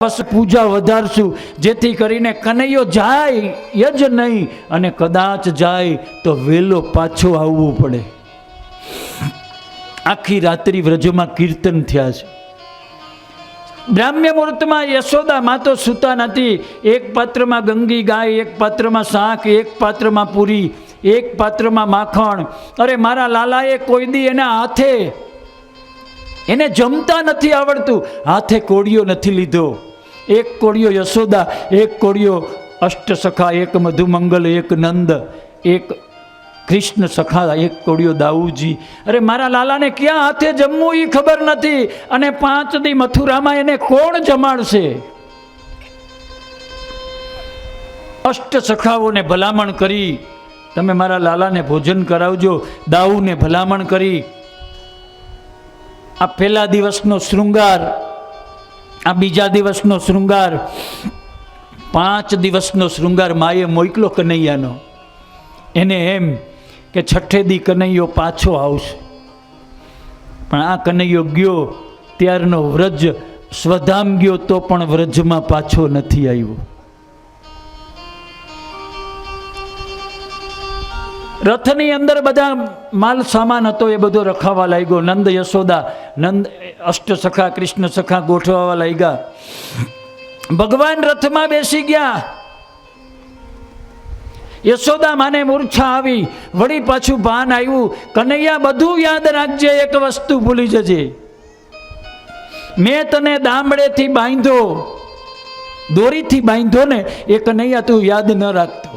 પૂજા વધારશું, જેથી કરીને કનૈયો જાય જ નહીં, અને કદાચ જાય તો વેલો પાછો આવવું પડે. આખી રાત્રિ વ્રજમાં કીર્તન થયા છે. બ્રાહ્મ્ય મુહૂર્તમાં યશોદા માં તો સૂતા નથી. એક પાત્રમાં ગંગી ગાય, એક પાત્રમાં શાક, એક પાત્રમાં પૂરી, એક પાત્રમાં માખણ. અરે મારા લાલાએ કોઈ દી એના હાથે, એને જમતા નથી આવડતું, હાથે કોળિયો નથી લીધો. એક કોળિયો યશોદા, એક કોળિયો અષ્ટસખા, એક મધુમંગલ, એક નંદ, એક કૃષ્ણ સખા, એક કોળિયો દાઉજી. અરે મારા લાલાને ક્યાં હાથે જમવું એ ખબર નથી, અને 5 દી મથુરામાં એને કોણ જમાડશે? અષ્ટસખાઓને ભલામણ કરી, તમે મારા લાલાને ભોજન કરાવજો. દાઉને ભલામણ કરી. આ પહેલા દિવસનો શૃંગાર, આ બીજા દિવસનો શૃંગાર, 5 દિવસનો શૃંગાર માએ મોકલો કનૈયાનો. એને એમ કે છઠ્ઠે દી કનૈયો પાછો આવશે. પણ આ કનૈયો ગયો ત્યારનો વ્રજ, સ્વધામ ગયો તો પણ વ્રજમાં પાછો નથી આવ્યો. રથની અંદર બધા માલ સામાન હતો એ બધો રખાવા લાગ્યો. નંદ યશોદા, નંદ અષ્ટસખા, કૃષ્ણ સખા ગોઠવવા લાગ્યા. ભગવાન રથમાં બેસી ગયા. યશોદા માને મૂર્છા આવી, વળી પાછું ભાન આવ્યું. કનૈયા બધું યાદ રાખજે, એક વસ્તુ ભૂલી જજે, મેં તને દામડેથી બાંધ્યો, દોરીથી બાંધ્યો ને, એ કનૈયા તું યાદ ન રાખતો.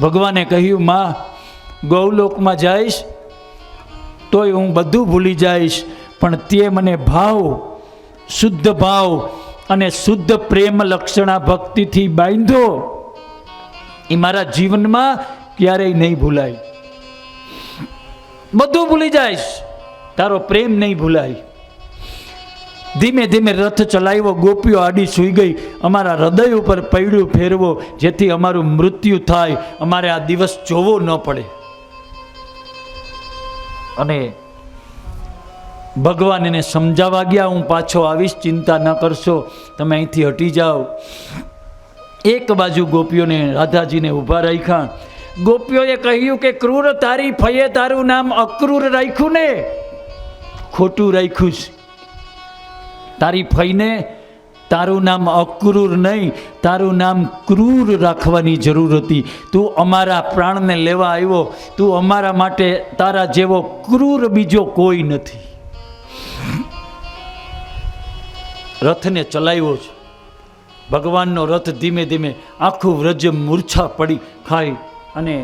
ભગવાને કહ્યું, માં ગૌલોકમાં જઈશ તોય હું બધું ભૂલી જઈશ, પણ તે મને ભાવ, શુદ્ધ ભાવ અને શુદ્ધ પ્રેમ લક્ષણા ભક્તિથી બાંધ્યો, એ મારા જીવનમાં ક્યારેય નહીં ભૂલાય. બધું ભૂલી જઈશ, તારો પ્રેમ નહીં ભૂલાય. ધીમે ધીમે રથ ચલાવ્યો. ગોપીઓ આડી સૂઈ ગઈ. અમારા હૃદય ઉપર પૈડું ફેરવો, જેથી અમારું મૃત્યુ થાય, અમારે આ દિવસ જોવો ન પડે. અને ભગવાન એને સમજાવવા ગયા, હું પાછો આવીશ, ચિંતા ન કરશો, તમે અહીંથી હટી જાઓ. એક બાજુ ગોપીઓને, રાધાજીને ઊભા રાખ્યા. ગોપીઓએ કહ્યું કે ક્રૂર, તારી ફઈએ તારું નામ અક્રૂર રાખ્યું ને? ખોટું રાખ્યું છે. તારી ફઈને તારું નામ અક્રૂર નહીં, તારું નામ ક્રૂર રાખવાની જરૂર હતી. તું અમારા પ્રાણને લેવા આવ્યો, તું અમારા માટે, તારા જેવો ક્રૂર બીજો કોઈ નથી. રથને ચલાવ્યો છે. ભગવાનનો રથ ધીમે ધીમે આખું વ્રજ મૂર્છા પડી ખાઈ અને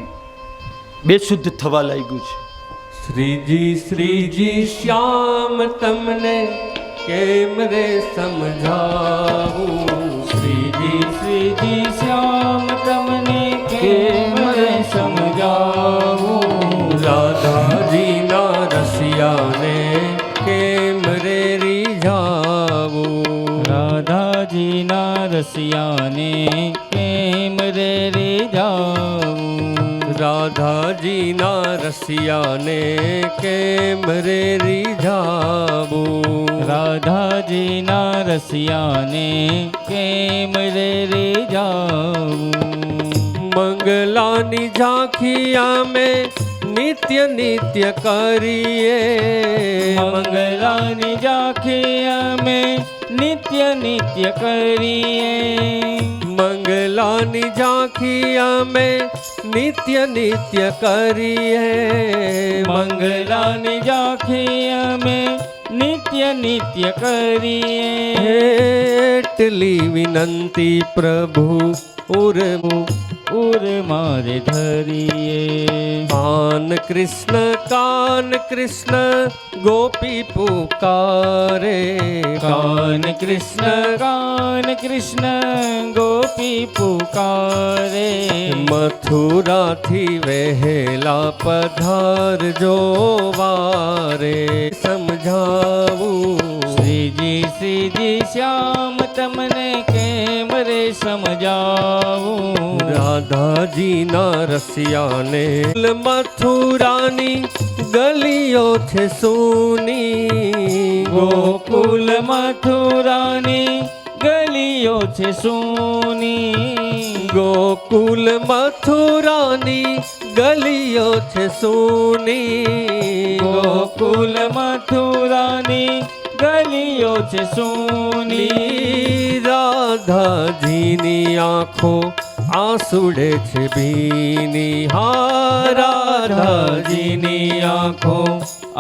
બેશુદ્ધ થવા લાગ્યું છે. શ્રીજી શ્રીજી શ્યામ તમને કેમ રે સમજાવું, શ્રીજી શ્રીજી શ્યામ તમને કેમ રે સમજાવું, રાધાજીના રસિયાને કેમ રે રીઝાવું, રાધાજીના રસિયાને કેમ રે રીઝાવું, રાધાજીના રસિયાને કેમ રે રીઝાવું, રાધાજીના રસિયાને કેમ રે રીઝાવું. મંગલાની ઝાંખી અમે નિત્ય નિત્ય કરીએ, મંગલાની ઝાંખી અમે નિત્ય નિત્ય કરીએ, મંગલાની ઝાંખી અમે નિત્ય નિત્ય કરીએ, મંગલાની ઝાંખી અમે નિત્ય નિત્ય કરીએ. એટલી વિનંતી પ્રભુ ઉર મારે ધરીએ. કાન કૃષ્ણ ગોપી પુકારે, કાન કૃષ્ણ ગોપી પુકારે, મથુરાથી વહેલા પધારજો વારે, સમજાવું શ્રીજી શ્યામ તમને કેમ રે સમજાવું રાધાજીના રસિયાને મથુરાની ગલીઓ છે સૂની ગોકુલ મથુરાની ગલીઓ છે સૂની ગોકુલ મથુરાની ગલીઓ છે સૂની ગોકુલ મથુરાની ગલીઓ છે સૂની રાધાજીની આંખો આંસુડે છે ભીની હા રાધાજીની આંખો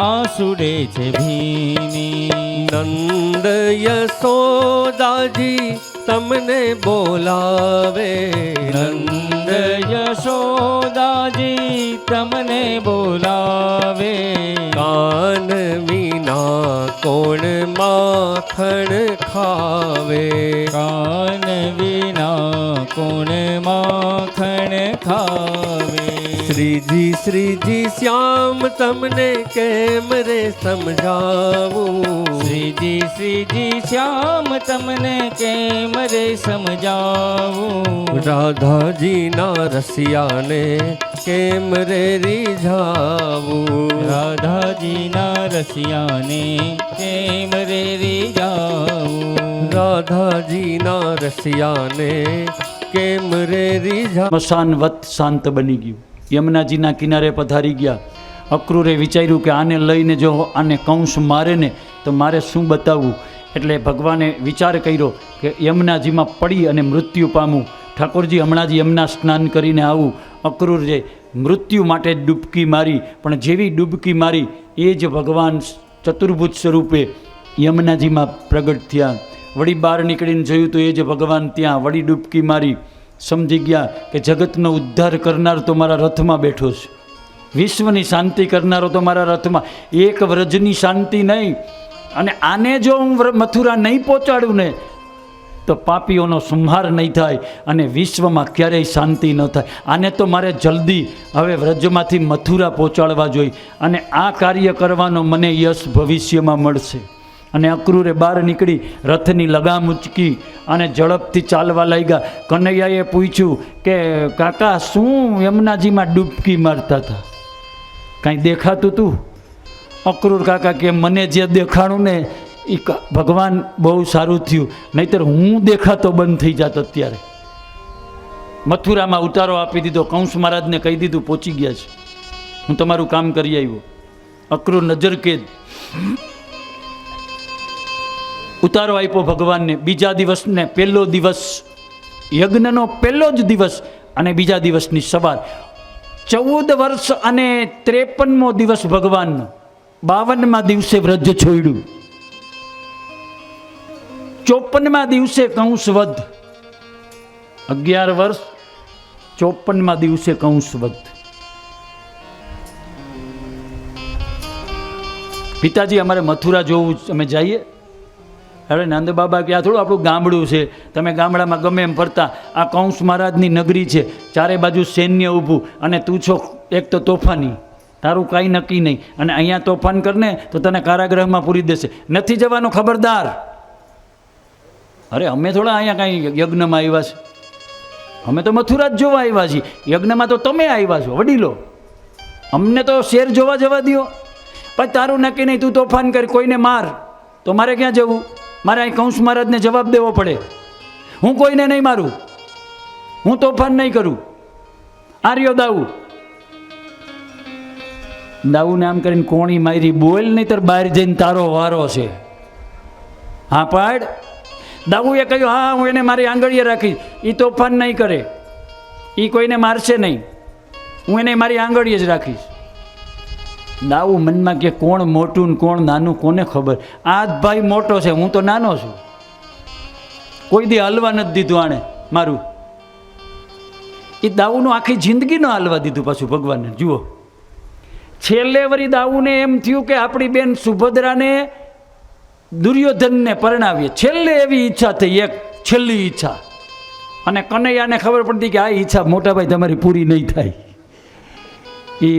આંસુડે છે ભીની નંદ યશોદાજી તમને બોલાવે નંદ યશોદાજી તમને બોલાવે કાન વિના કોણ માખણ ખાવે કાન વિના કોણ માખણ ખાવે શ્રીજી શ્યામ તમને કેમ રે સમજાવું શ્રીજી શ્યામ તમને કેમ રે સમજાવું રાધાજીના રસિયાને કેમ રે રીઝાવું રાધાજીના રસિયાને કેમ રે રીઝાવું રાધાજીના રસિયાને કેમ રે રીઝા મસાન વત શાંત બની ગયું. યમુનાજીના કિનારે પધારી ગયા. અક્રૂરે વિચાર્યું કે આને લઈને જો આને કંસ મારે ને તો મારે શું બતાવવું. એટલે ભગવાને વિચાર કર્યો કે યમુનાજીમાં પડી અને મૃત્યુ પામું. ઠાકોરજી હમણાં જ યમુના સ્નાન કરીને આવું. અક્રૂરે મૃત્યુ માટે ડૂબકી મારી, પણ જેવી ડૂબકી મારી એ જ ભગવાન ચતુર્ભુજ સ્વરૂપે યમુનાજીમાં પ્રગટ થયા. વળી બહાર નીકળીને જોયું તો એ જ ભગવાન ત્યાં વળી ડૂબકી મારી. સમજી ગયા કે જગતનો ઉદ્ધાર કરનાર તો મારા રથમાં બેઠો છે, વિશ્વની શાંતિ કરનારો તો મારા રથમાં. એક વ્રજની શાંતિ નહીં, અને આને જો હું મથુરા નહીં પહોંચાડું ને તો પાપીઓનો સંહાર નહીં થાય અને વિશ્વમાં ક્યારેય શાંતિ ન થાય. આને તો મારે જલ્દી હવે વ્રજમાંથી મથુરા પહોંચાડવા જોઈએ, અને આ કાર્ય કરવાનો મને યશ ભવિષ્યમાં મળશે. અને અક્રૂરે બહાર નીકળી રથની લગામ ઉચકી અને ઝડપથી ચાલવા લાગ્યા. કનૈયાએ પૂછ્યું કે કાકા શું યમુનાજીમાં ડૂબકી મારતા હતા, કાંઈ દેખાતું તું? અક્રૂર કાકા કે મને જે દેખાણું ને એ ભગવાન બહુ સારું થયું, નહીંતર હું દેખાતો બંધ થઈ જાત. અત્યારે મથુરામાં ઉતારો આપી દીધો. કંસ મહારાજને કહી દીધું પહોંચી ગયા છે, હું તમારું કામ કરી આવ્યો. અક્રૂર નજરકેદ ઉતારો આપ્યો ભગવાનને. બીજા દિવસને પહેલો દિવસ, યજ્ઞનો પહેલો જ દિવસ અને બીજા દિવસની સવાર, 14 વર્ષ અને 53મો દિવસ ભગવાનનો. 52મા દિવસે વ્રજ છોડ્યું. 54મા દિવસે કંસ વધ. 11 વર્ષ 54મા દિવસે કંસ વધ. પિતાજી અમારે મથુરા જોવું, અમે જઈએ? અરે નંદ બાબા કે આ થોડું આપણું ગામડું છે, તમે ગામડામાં ગમે એમ ફરતા. આ કંસ મહારાજની નગરી છે, ચારે બાજુ સૈન્ય ઊભું, અને તું છો એક તો તોફાની, તારું કાંઈ નક્કી નહીં, અને અહીંયા તોફાન કરને તો તને કારાગૃહમાં પૂરી દેશે. નથી જવાનું, ખબરદાર. અરે અમે થોડા અહીંયા કાંઈ યજ્ઞમાં આવ્યા છે, અમે તો મથુરા જ જોવા આવ્યા છીએ. યજ્ઞમાં તો તમે આવ્યા છો વડીલો, અમને તો શેર જોવા જવા દો. પણ તારું નક્કી નહીં, તું તોફાન કરી, કોઈને માર, તો મારે ક્યાં જવું? મારે અહીં કંસ મહારાજને જવાબ દેવો પડે. હું કોઈને નહીં મારું, હું તોફાન નહીં કરું. આર્યો દાઉ, દાઉને આમ કરીને કોણી મારી, બોલ નહીં તર બહાર જઈને તારો વારો છે. હા પાડ. દાઉએ કહ્યું હા હું એને મારી આંગળીએ રાખીશ, એ તોફાન નહીં કરે, એ કોઈને મારશે નહીં, હું એને મારી આંગળીએ જ રાખીશ. દાઉ મનમાં કે કોણ મોટું ને કોણ નાનું કોને ખબર. આ જ ભાઈ મોટો છે, હું તો નાનો છું. કોઈ દી હાલવા નથી દીધું આણે મારું. એ દાઉનું આખી જિંદગી ન હાલવા દીધું પાછું ભગવાનને. જુઓ, છેલ્લે વળી દાઉને એમ થયું કે આપણી બેન સુભદ્રાને દુર્યોધનને પરણાવીએ. છેલ્લે એવી ઈચ્છા થઈ, એક છેલ્લી ઈચ્છા. અને કનૈયાને ખબર પડતી કે આ ઈચ્છા મોટાભાઈ તમારી પૂરી નહીં થાય. એ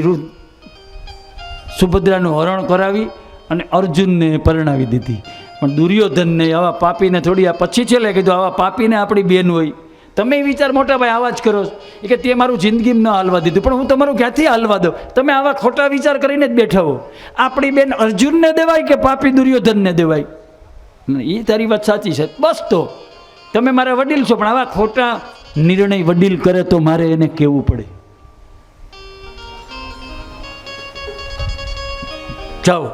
સુભદ્રાનું હરણ કરાવી અને અર્જુનને પરણાવી દીધી. પણ દુર્યોધનને આવા પાપીને થોડી આ પછી છેલ્લે કીધું આવા પાપીને આપણી બેન હોય. તમે વિચાર મોટા ભાઈ આવા જ કરો છો એ કે તે મારું જિંદગીમાં ન હાલવા દીધું, પણ હું તમારું ક્યાંથી હાલવા દઉં? તમે આવા ખોટા વિચાર કરીને જ બેઠા હો. આપણી બેન અર્જુનને દેવાય કે પાપી દુર્યોધનને દેવાય? એ તારી વાત સાચી છે. બસ તો તમે મારા વડીલ છો, પણ આવા ખોટા નિર્ણય વડીલ કરે તો મારે એને કહેવું પડે. જાઓ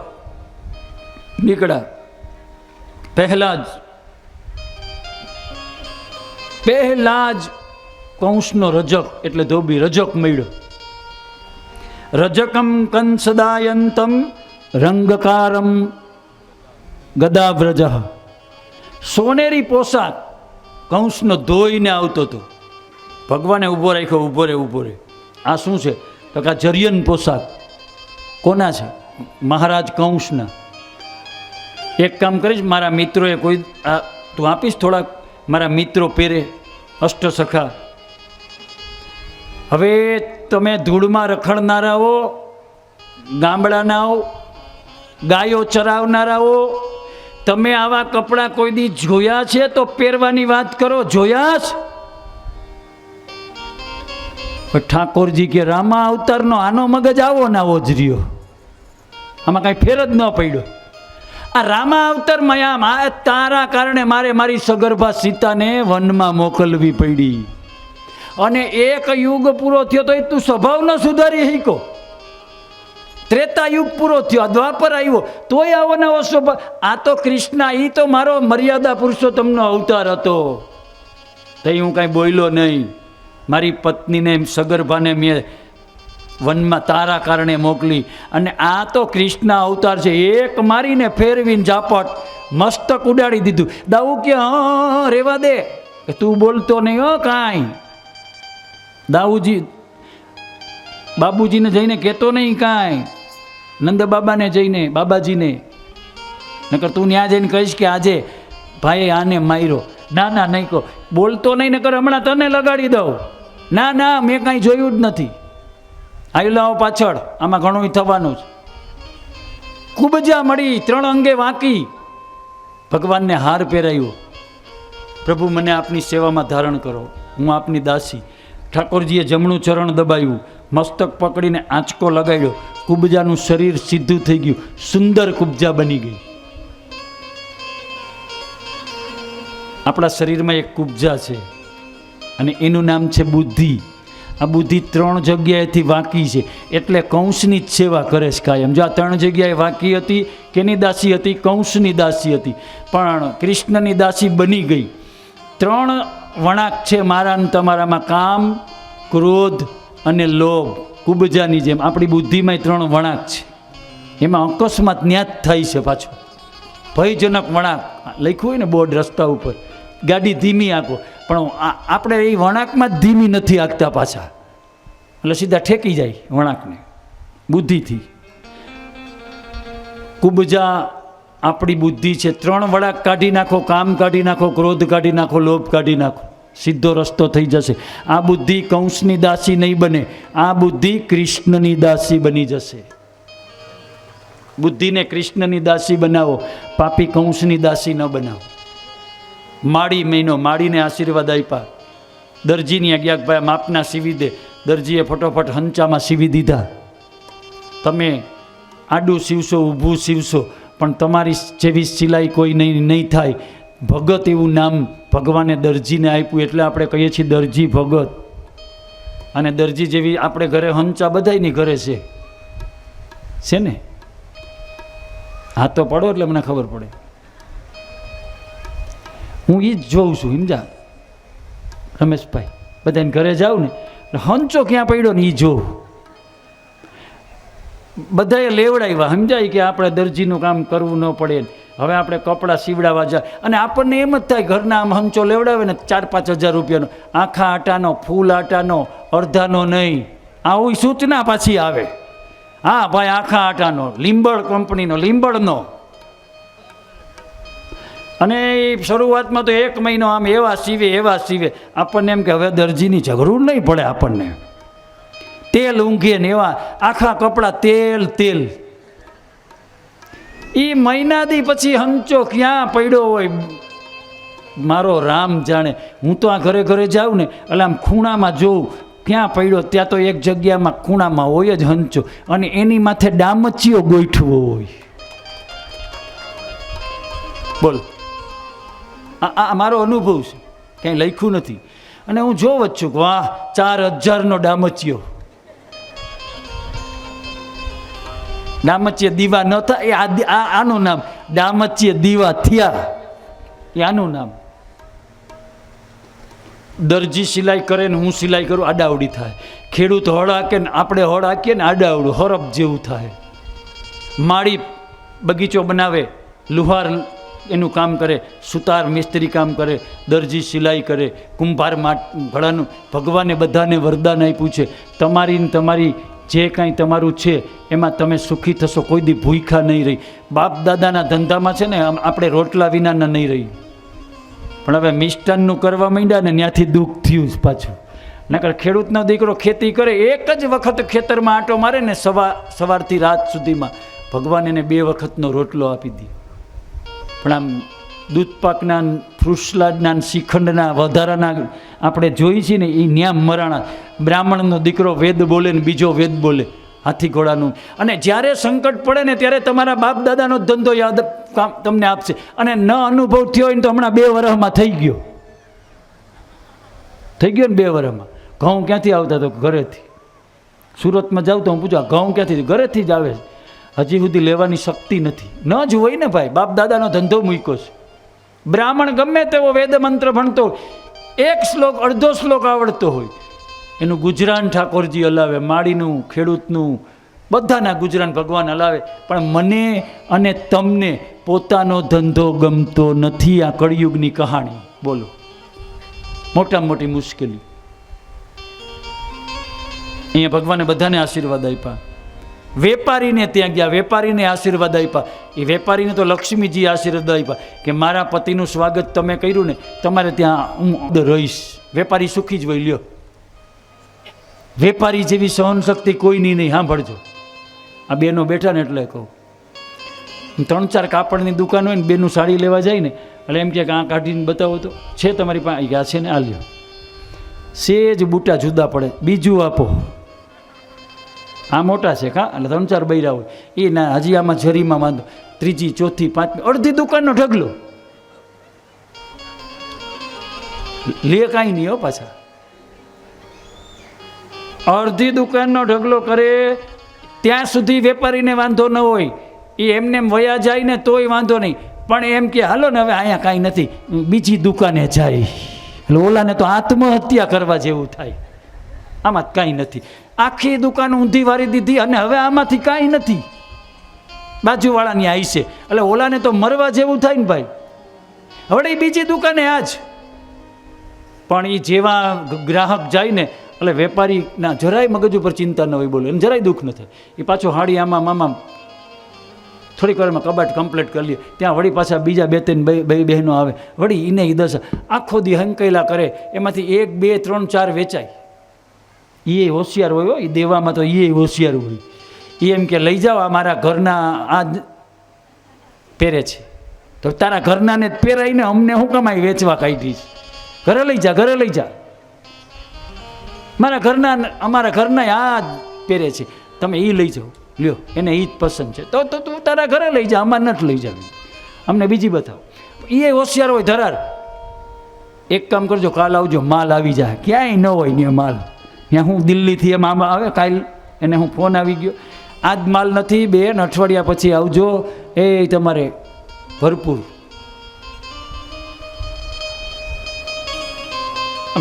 નીકળ્યા. પહેલા જ કંસનો રજક એટલે ધોબી રજક મળ્યો. રજકમ કંસદાયંતમ રંગકારમ ગદાવ્રજ. સોનેરી પોશાક કંસનો ધોઈને આવતો હતો. ભગવાને ઊભો રાખ્યો, ઊભો રે. આ શું છે? તો કે આ જરિયન પોશાક. કોના છે? મહારાજ કંસના. એક કામ કરીશ, મારા મિત્રોએ કોઈ તું આપીશ થોડાક, મારા મિત્રો પહેરે, અષ્ટસખા. હવે તમે ધૂળમાં રખડનારાઓ, ગામડાનાઓ, ગાયો ચરાવનારાઓ, તમે આવા કપડાં કોઈ દી જોયા છે તો પહેરવાની વાત કરો. જોયા છે? ઠાકોરજી કે રામા અવતારનો આનો મગજ આવો ના આવો જ રહ્યો, આમાં કાંઈ ફેર જ ન પડ્યો. આ રામા અવતારમાં આમ આ તારા કારણે મારે મારી સગર્ભા સીતાને વનમાં મોકલવી પડી. અને એક યુગ પૂરો થયો તો તું સ્વભાવ ન સુધારી શીખો. ત્રેતા યુગ પૂરો થયો, દ્વાપર આવ્યો, તોય આવો નવો સ્વભાવ. આ તો કૃષ્ણ, એ તો મારો મર્યાદા પુરુષોત્તમનો અવતાર હતો. તઈ હું કાંઈ બોલ્યો નહીં. મારી પત્નીને સગર્ભાને મેં વનમાં તારા કારણે મોકલી, અને આ તો કૃષ્ણ અવતાર છે. એક મારીને ફેરવીને ઝાપટ મસ્તક ઉડાડી દીધું. દાઉ કે હા રેવા દે, તું બોલતો નહીં હો કાંઈ. દાઉજી બાબુજીને જઈને કહેતો નહીં કાંઈ, નંદ બાબાને જઈને, બાબાજીને. નકર તું ત્યાં જઈને કહીશ કે આજે ભાઈ આને માર્યો. ના ના નહીં કહો, બોલતો નહીં, નકર હમણાં તને લગાડી દઉં. ના ના મેં કાંઈ જોયું જ નથી. આવી લાવો પાછળ, આમાં ઘણું થવાનું જ. કુબજા મળી, 3 અંગે વાંકી. ભગવાનને હાર પહેરાયો. પ્રભુ મને આપની સેવામાં ધારણ કરો, હું આપની દાસી. ઠાકોરજીએ જમણું ચરણ દબાવ્યું, મસ્તક પકડીને આંચકો લગાડ્યો. કુબજાનું શરીર સીધું થઈ ગયું, સુંદર કુબજા બની ગઈ. આપણા શરીરમાં એક કુબજા છે અને એનું નામ છે બુદ્ધિ. આ બુદ્ધિ 3 જગ્યાએથી વાંકી છે, એટલે કંસની જ સેવા કરે છે કાયમ. જો આ 3 જગ્યાએ વાંકી હતી, કેની દાસી હતી? કંસની દાસી હતી, પણ કૃષ્ણની દાસી બની ગઈ. 3 વણાક છે મારા ને તમારામાં, કામ, ક્રોધ અને લોભ. કુબજાની જેમ આપણી બુદ્ધિમાં 3 વણાક છે. એમાં અકસ્માત ન્યાત થાય છે. પાછો ભયજનક વણાક લખ્યું હોય ને બોર્ડ રસ્તા ઉપર, ગાડી ધીમી આંકો, પણ આપણે એ વણાકમાં જ ધીમી નથી આંકતા પાછા, એટલે સીધા ઠેકી જાય વણાકને બુદ્ધિથી. કુબજા આપણી બુદ્ધિ છે. 3 વણાક કાઢી નાખો, કામ કાઢી નાખો, ક્રોધ કાઢી નાખો, લોભ કાઢી નાખો, સીધો રસ્તો થઈ જશે. આ બુદ્ધિ કંસની દાસી નહીં બને, આ બુદ્ધિ કૃષ્ણની દાસી બની જશે. બુદ્ધિને કૃષ્ણની દાસી બનાવો, પાપી કંસની દાસી ન બનાવો. માળી મહિનો, માળીને આશીર્વાદ આપ્યા. દરજીની આજ્ઞા, ભાઈ માપના સીવી દે. દરજીએ ફટોફટ હંચામાં સીવી દીધા. તમે આડું સીવશો, ઊભું સીવશો, પણ તમારી જેવી સિલાઈ કોઈ નહીં થાય. ભગત એવું નામ ભગવાને દરજીને આપ્યું, એટલે આપણે કહીએ છીએ દરજી ભગત. અને દરજી જેવી આપણે ઘરે હંચા બધાયની ઘરે છે ને? હા તો પડો એટલે મને ખબર પડે. હું એ જ જોઉં છું, સમજા રમેશભાઈ? બધાને ઘરે જાઉં ને, હંચો ક્યાં પડ્યો ને એ જોઉં. બધાએ લેવડાવ્યા, સમજાય કે આપણે દરજીનું કામ કરવું ન પડે. હવે આપણે કપડાં સીવડાવવા જાય, અને આપણને એમ જ થાય ઘરના આમ હંચો લેવડાવે ને 4-5 હજાર રૂપિયાનો, આખા આટાનો, ફૂલ આટાનો, અડધાનો નહીં. આવું સૂચના પાછી આવે. હા ભાઈ આખા આટાનો, લીંબડ કંપનીનો, લીંબડનો. અને શરૂઆતમાં તો 1 મહિનો આમ એવા સીવે. આપણને એમ કે હવે દરજીની જરૂર નહીં પડે. આપણને તેલ ઊંઘે ને એવા આખા કપડાં તેલ. એ મહિનાથી પછી હંચો ક્યાં પડ્યો હોય મારો રામ જાણે. હું તો આ ઘરે ઘરે જાઉં ને એટલે આમ ખૂણામાં જોઉં ક્યાં પડ્યો, ત્યાં તો એક જગ્યામાં ખૂણામાં હોય જ હંચો, અને એની માથે ડામચીઓ ગોઠવો હોય. બોલ, આ મારો અનુભવ છે, ક્યાંય લખ્યું નથી. અને હું જોઉં જ છું કે વાહ 4000નો ડામચીઓ. ડામચીય દીવા ન થાય એ આનું નામ. ડામચીય દીવા થયા એ આનું નામ. દરજી સિલાઈ કરે ને હું સિલાઈ કરું આડાવડી થાય. ખેડૂત હળ હાકે ને આપણે હળ હાકીએ ને આડાવડું હરપ જેવું થાય. માળી બગીચો બનાવે, લુહાર એનું કામ કરે, સુતાર મિસ્ત્રી કામ કરે, દરજી સિલાઈ કરે, કુંભાર ઘડાનું. ભગવાને બધાને વરદાન આપ્યું છે. તમારી જે કાંઈ તમારું છે એમાં તમે સુખી થશો, કોઈ દી ભૂખ્યા નહીં રહી. બાપ દાદાના ધંધામાં છે ને આપણે રોટલા વિનાના નહીં રહી. પણ હવે મિષ્ટાનનું કરવા માંડ્યા ને ત્યાંથી દુઃખ થયું પાછું. નકર ખેડૂતનો દીકરો ખેતી કરે, એક જ વખત ખેતરમાં આંટો મારે ને સવારથી રાત સુધીમાં ભગવાન એને 2 વખતનો રોટલો આપી દે. પણ આમ દૂધપાકના, ફ્રૂટસલાડના, શ્રીખંડના વધારાના આપણે જોઈ છીએ ને એ ન્યામ મરાણા. બ્રાહ્મણનો દીકરો વેદ બોલે ને બીજો વેદ બોલે, હાથી ઘોડાનું. અને જ્યારે સંકટ પડે ને ત્યારે તમારા બાપ દાદાનો ધંધો યાદ તમને આપશે. અને ન અનુભવ થયો હોય ને તો હમણાં 2 વર્ષમાં થઈ ગયો ને 2 વર્ષમાં. ઘઉં ક્યાંથી આવતા તો ઘરેથી. સુરતમાં જાઉં તો હું પૂછું ઘઉં ક્યાંથી? ઘરેથી જ આવે. હજી સુધી લેવાની શક્તિ નથી. ન જ હોય ને ભાઈ, બાપ દાદાનો ધંધો મૂક્યો છે. બ્રાહ્મણ ગમે તેવો વેદ મંત્ર ભણતો, 1 શ્લોક 1/2 શ્લોક આવડતો હોય, એનું ગુજરાન ઠાકોરજી હલાવે, માળીનું, ખેડૂતનું, બધાના ગુજરાન ભગવાન હલાવે. પણ મને અને તમને પોતાનો ધંધો ગમતો નથી. આ કળિયુગની કહાણી. બોલો, મોટામાં મોટી મુશ્કેલી. અહીંયા ભગવાને બધાને આશીર્વાદ આપ્યા. વેપારીને ત્યાં ગયા, વેપારીને આશીર્વાદ આપ્યા. એ વેપારીને તો લક્ષ્મીજી આશીર્વાદ આપ્યા કે મારા પતિનું સ્વાગત તમે કર્યું ને, તમારે ત્યાં હું રહીશ. વેપારી સુખી જ હોય. લ્યો, વેપારી જેવી સહનશક્તિ કોઈની નહીં. સાંભળજો, આ બેનો બેઠા ને એટલે કહું. 3-4 કાપડની દુકાન હોય ને, બેનું સાડી લેવા જાય ને એટલે એમ કે આ કાઢીને બતાવો તો છે તમારી પાસે? આ છે ને, આ લ્યો. સેજ બૂટા જુદા પડે, બીજું આપો. આ મોટા છે કા, એટલે 3-4 બૈરા હોય એ ના, હજી આમાં જરીમાં વાંધો. 3જી 4થી 5મી અડધી દુકાનનો ઢગલો. લે કાંઈ નહીં હો પાછા. અડધી દુકાનનો ઢગલો કરે ત્યાં સુધી વેપારીને વાંધો ન હોય. એ એમને એમ વયા જાય ને તોય વાંધો નહીં. પણ એમ કે હાલો ને હવે અહીંયા કાંઈ નથી, બીજી દુકાને જાય. એટલે ઓલાને તો આત્મહત્યા કરવા જેવું થાય. આમાં કાંઈ નથી. આખી દુકાન ઊંધી વારી દીધી અને હવે આમાંથી કાંઈ નથી. બાજુવાળાની આવી છે એટલે ઓલાને તો મરવા જેવું થાય ને ભાઈ. હવે એ બીજી દુકાને આ જ. પણ એ જેવા ગ્રાહક જાય ને એટલે વેપારીના જરાય મગજ ઉપર ચિંતા ન હોય. બોલો, એને જરાય દુઃખ ન થાય. એ પાછો હાડી આમાં મામા થોડીક વારમાં કબાટ કમ્પ્લીટ કરી લે. ત્યાં વળી પાછા બીજા 2-3 બહેનો આવે, વળી એને એ 10 આખો દી હંકેલા કરે. એમાંથી 1, 2, 3, 4 વેચાય. એ હોશિયાર હોય. એ દેવામાં તો એ હોશિયાર હોય. એ એમ કે લઈ જાઓ, આ મારા ઘરના આ પહેરે છે તો તારા ઘરનાને જ પહેરાઈને અમને શું કમાઈ વેચવા કાઢીશ? ઘરે લઈ જા, ઘરે લઈ જા. અમારા ઘરના આ જ પહેરે છે, તમે એ લઈ જાઓ. લ્યો, એને એ જ પસંદ છે તો તું તારા ઘરે લઈ જા, અમારે નથી લઈ જાવી, અમને બીજી બતાવો. એ હોશિયાર હોય ધરાર. એક કામ કરજો, કાલ આવજો, માલ આવી જાય. ક્યાંય ન હોય ને માલ. ત્યાં હું દિલ્હીથી એમ આમાં આવે, કાલ એને હું ફોન આવી ગયો, આજ માલ નથી બેન, અઠવાડિયા પછી આવજો. એ તમારે ભરપૂર.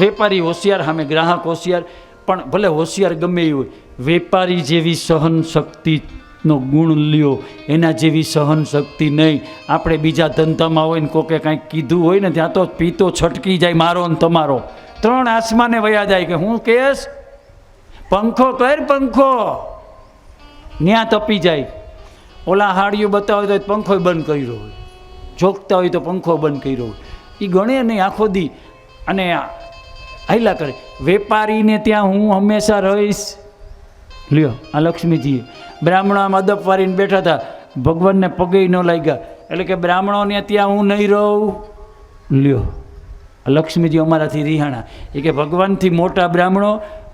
વેપારી હોશિયાર, સામે ગ્રાહક હોશિયાર. પણ ભલે હોશિયાર ગમે એ હોય, વેપારી જેવી સહન શક્તિનો ગુણ લ્યો, એના જેવી સહન શક્તિ નહીં. આપણે બીજા ધંધામાં હોય ને કોકે કાંઈક કીધું હોય ને ત્યાં તો પીતો છટકી જાય, મારો ને તમારો 3 આસમાને વયા જાય કે હું કેસ પંખો કર, પંખો ન્યા તપી જાય. ઓલા હાડીઓ બતાવે તો પંખો બંધ કર્યો હોય, જોગતા હોય તો પંખો બંધ કર્યો હોય. એ ગણે નહીં આખો દી અને હાઈલા કરે. વેપારીને ત્યાં હું હંમેશા રહીશ. લ્યો, આ લક્ષ્મીજીએ બ્રાહ્મણો આમ અદપ વારીને બેઠા હતા. ભગવાનને પગે ન લાગ્યા. એટલે કે બ્રાહ્મણોને ત્યાં હું નહીં રહું. લ્યો, લક્ષ્મીજી અમારાથી રિહાણા. એ કે ભગવાનથી મોટા બ્રાહ્મણો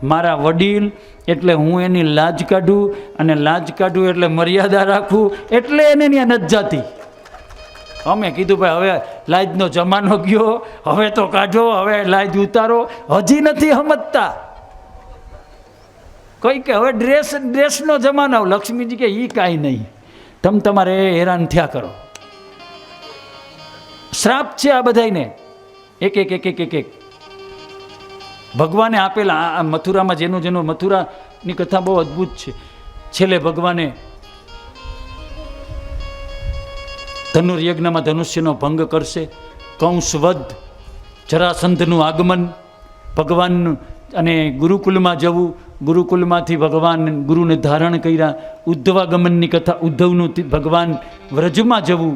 મારા વડીલ, એટલે હું એની લાજ કાઢું, અને લાજ કાઢું એટલે મર્યાદા રાખું, એટલે એને ત્યાં નથી જાતી. અમે કીધું ભાઈ હવે લાજનો જમાનો ગયો, હવે તો કાઢો, હવે લાજ ઉતારો. હજી નથી સમજતા. કઈ કે હવે ડ્રેસનો જમાનો. લક્ષ્મીજી કે એ કાંઈ નહીં, તમે તમારે હેરાન થયા કરો. શ્રાપ છે આ બધાને, એક એક એક એક એક એક ભગવાને આપેલા. આ મથુરામાં જેનું મથુરાની કથા બહુ અદ્ભુત છે. છેલ્લે ભગવાને ધનુર્યજ્ઞમાં ધનુષ્યનો ભંગ કરશે, કંસવધ, જરાસંધનું આગમન, ભગવાનનું અને ગુરુકુલમાં જવું, ગુરુકુલમાંથી ભગવાન ગુરુને ધારણ કર્યા, ઉદ્ધવાગમનની કથા, ઉદ્ધવનું ભગવાન વ્રજમાં જવું,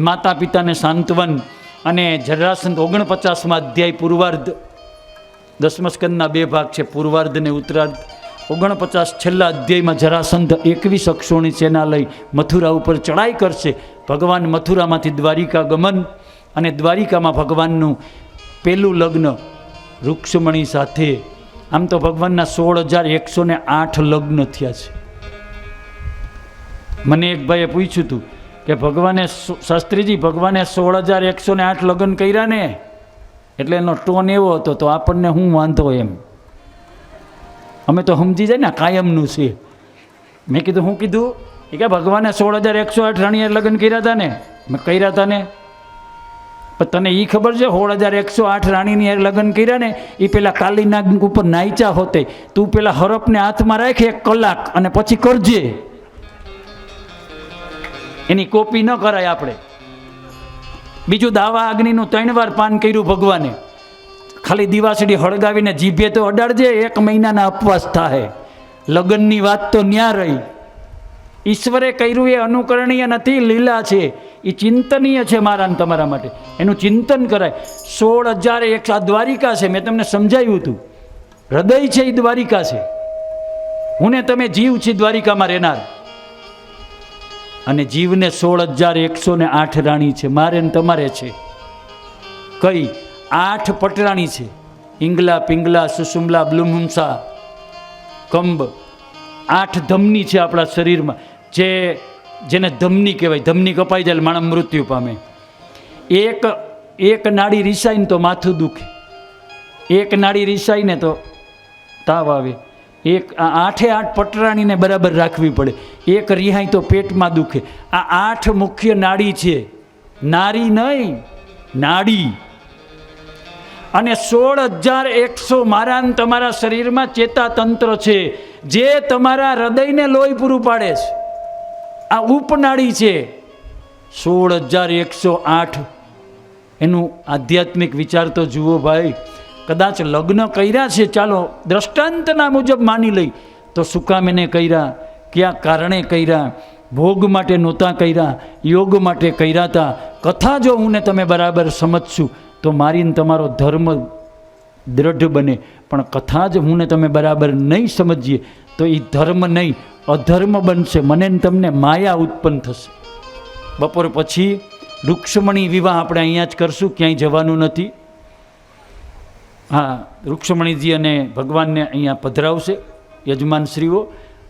માતા પિતાને સાંત્વન, અને જરાસંધ 49મા અધ્યાય પૂર્વાર્ધ. 10મા સ્કંદના 2 ભાગ છે, પૂર્વાર્ધ અને ઉત્તરાર્ધ. 49 છેલ્લા અધ્યાયમાં જરાસંધ 21 અક્ષોની સેના લઈ મથુરા ઉપર ચડાઈ કરશે. ભગવાન મથુરામાંથી દ્વારિકા ગમન, અને દ્વારિકામાં ભગવાનનું પહેલું લગ્ન રૂક્ષમણી સાથે. આમ તો ભગવાનના 16,108 લગ્ન થયા છે. મને એક ભાઈએ પૂછ્યું હતું કે ભગવાને, શાસ્ત્રીજી ભગવાને 16,108 લગ્ન કર્યા ને, એટલે એનો ટોન એવો હતો, તો આપણને શું વાંધો એમ. અમે તો સમજી જાય ને કાયમનું છે. મેં કીધું શું કીધું? એ કે ભગવાને 16,108 રાણીએ લગ્ન કર્યા હતા ને. મેં કર્યા હતા ને, પણ તને એ ખબર છે 16,108 રાણીની યાર લગ્ન કર્યા ને એ પેલા કાલીનાગ ઉપર નાયચા હોતે. તું પેલા હરપને હાથમાં રાખે 1 કલાક અને પછી કરજે. એની કોપી ન કરાય આપણે. બીજું, દાવા અગ્નિનું 3 વાર પાન કર્યું ભગવાને. ખાલી દિવાસળી હળગાવીને જીભે તો અડાડજે, 1 મહિનાના અપવાસ થાય. લગ્નની વાત તો ન્યા રહી. ઈશ્વરે કર્યું એ અનુકરણીય નથી, લીલા છે. એ ચિંતનીય છે મારા ને તમારા માટે. એનું ચિંતન કરાય. 16,100 આ દ્વારિકા છે. મેં તમને સમજાવ્યું હતું, હૃદય છે એ દ્વારિકા છે. હું ને તમે જીવ છે દ્વારિકામાં રહેનાર. અને જીવને 16,108 રાણી છે, મારે ને તમારે છે. કઈ 8 પટરાણી છે, ઈંગલા, પિંગલા, સુસુમલા, બ્લુમહુંસા, કંબ. 8 ધમની છે આપણા શરીરમાં, જેને ધમની કહેવાય. ધમની કપાઈ જાય માણસ મૃત્યુ પામે. એક નાડી રીસાય ને તો માથું દુખે, 1 નાડી રીસાય ને તો તાવ આવે. 8 પટરાણીને બરાબર રાખવી પડે. 1 રિહાય તો પેટમાં દુખે. આ 8 મુખ્ય નાડી છે, નારી નહીં, નાડી. અને 16,100 મારા ને તમારા શરીરમાં ચેતાતંત્ર છે, જે તમારા હૃદયને લોહી પૂરું પાડે છે. આ ઉપનાડી છે. 16,108 એનું આધ્યાત્મિક વિચાર તો જુઓ ભાઈ. કદાચ લગ્ન કર્યા છે, ચાલો દ્રષ્ટાંતના મુજબ માની લઈ, તો શું કામ એને કર્યા, કયા કારણે કર્યા? ભોગ માટે નહોતા કર્યા, યોગ માટે કર્યા હતા. કથા જો હું ને તમે બરાબર સમજશું તો મારીને તમારો ધર્મ દ્રઢ બને. પણ કથા જ હું ને તમે બરાબર નહીં સમજીએ તો એ ધર્મ નહીં, અધર્મ બનશે. મને ને તમને માયા ઉત્પન્ન થશે. બપોર પછી રૂક્ષમણી વિવાહ આપણે અહીંયા જ કરશું, ક્યાંય જવાનું નથી. હા, રૂક્ષમણીજી અને ભગવાનને અહીંયા પધરાવશે યજમાનશ્રીઓ.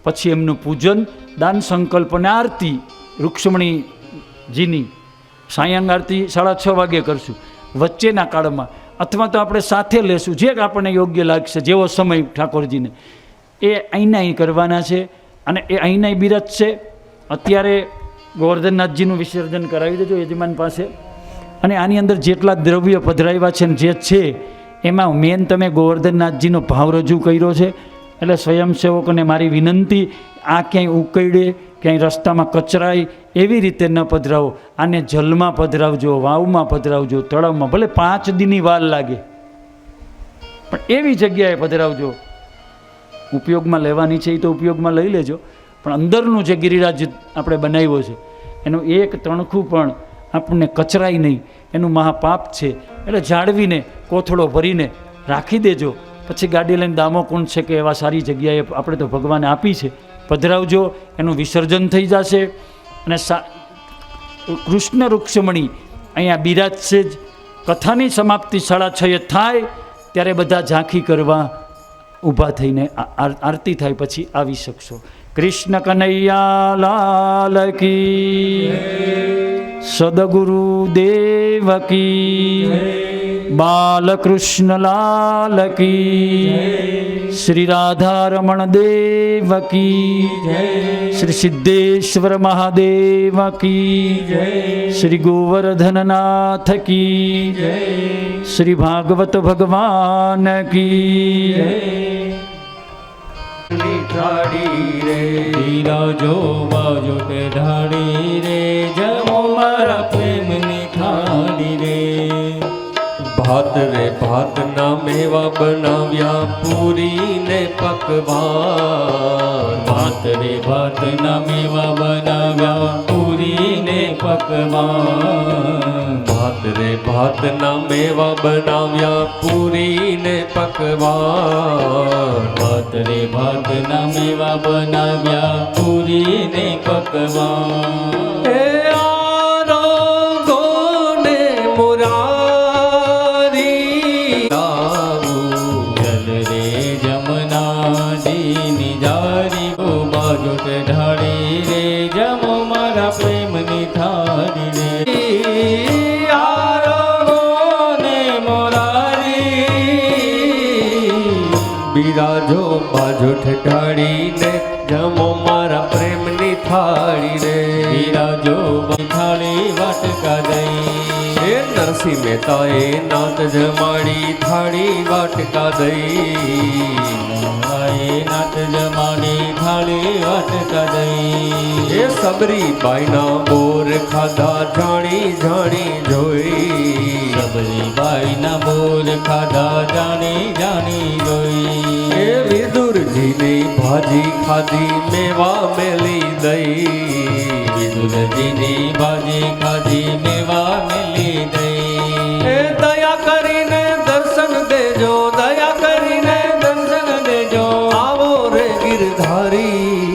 પછી એમનું પૂજન, દાન, સંકલ્પ અને આરતી. રૂક્ષમણીજીની સાયંગ આરતી 6:30 વાગે કરશું વચ્ચેના કાળમાં, અથવા તો આપણે સાથે લેશું, જે આપણને યોગ્ય લાગશે, જેવો સમય ઠાકોરજીને. એ અહીંના અહીં કરવાના છે, અને એ અહીંના બિરજ છે. અત્યારે ગોવર્ધનનાથજીનું વિસર્જન કરાવી દેજો યજમાન પાસે. અને આની અંદર જેટલા દ્રવ્ય પધરાવ્યા છે ને જે છે એમાં મેન તમે ગોવર્ધનનાથજીનો ભાવ રજૂ કર્યો છે. એટલે સ્વયંસેવકોને મારી વિનંતી, આ ક્યાંય ઉકળે, ક્યાંય રસ્તામાં કચરાય એવી રીતે ન પધરાવો. આને જલમાં પધરાવજો, વાવમાં પધરાવજો, તળાવમાં, ભલે 5 દીની વાર લાગે પણ એવી જગ્યાએ પધરાવજો. ઉપયોગમાં લેવાની છે એ તો ઉપયોગમાં લઈ લેજો, પણ અંદરનું જે ગિરિરાજ આપણે બનાવ્યો છે એનું એક તણખું પણ આપણને કચરાય નહીં. એનું મહાપાપ છે. એટલે જાળવીને કોથળો ભરીને રાખી દેજો. પછી ગાડી લઈને દામોકુંડ છે કે એવા સારી જગ્યાએ આપણે તો ભગવાને આપી છે, પધરાવજો. એનું વિસર્જન થઈ જશે. અને કૃષ્ણ રૂક્ષમણી અહીંયા બિરાજશે જ. કથાની સમાપ્તિ 6:30 થાય ત્યારે બધા ઝાંખી કરવા ઊભા થઈને આરતી થાય પછી આવી શકશો. કૃષ્ણ કનૈયા લાલ કી, સદગુરુ દેવ કી, બાલકૃષ્ણ લાલ કી, શ્રી રાધારમણ દેવ કી, શ્રી સિદ્ધેશ્વર મહાદેવ કી, શ્રી ગોવર્ધનનાથ કી, શ્રી ભાગવત ભગવાન કી. ઢાળી રે બિરાજો બાજો તે ઢાળી રે, જમો મારા પ્રેમની થાળી રે. ભાત રે ભાતના મેવા બનાવ્યા પૂરી ને પકવાન. ભાત રે ભાતના મેવા બનાવ્યા પૂરી ને પકવાન. ભાત રે ભાતના મેવા બનાવ્યા પૂરી ને પકવાન. ભાત રે ભાતના મેવા બનાવ્યા પૂરી ને પકવાન. એ આરો ગોને મુરારી આવું જલ રે જમનાજીની જારી. ઓ બાજો તે ઢાળી રે, જમો મારા પ્રેમની થાળી રે. બિરાજો બાજો ઠઠાડીને, જમો મારા પ્રેમની થાળી રે. બિરાજો થાળી વાટકા દઈ, હે નરસિંહ મહેતાએ નાત જમાડી થાળી વાટકા દઈ. નાત જમાડી થાળી વાટકા દઈ. હે સબરી બાઈના બોર ખાધા જાણી જાણી જોઈ. સબરી બાઈના બોર ખાધા જાણી જાણી જોઈ. એ વિદુરજીની ભાજી ખાધી મેવા મેલી દઈ. વિદુરજીની ભાજી ખાધી મેવા મેલી દઈ. એ દયા કરીને દર્શન દેજો, દયા કરીને દર્શન દેજો. આવો રે ગિરધારી,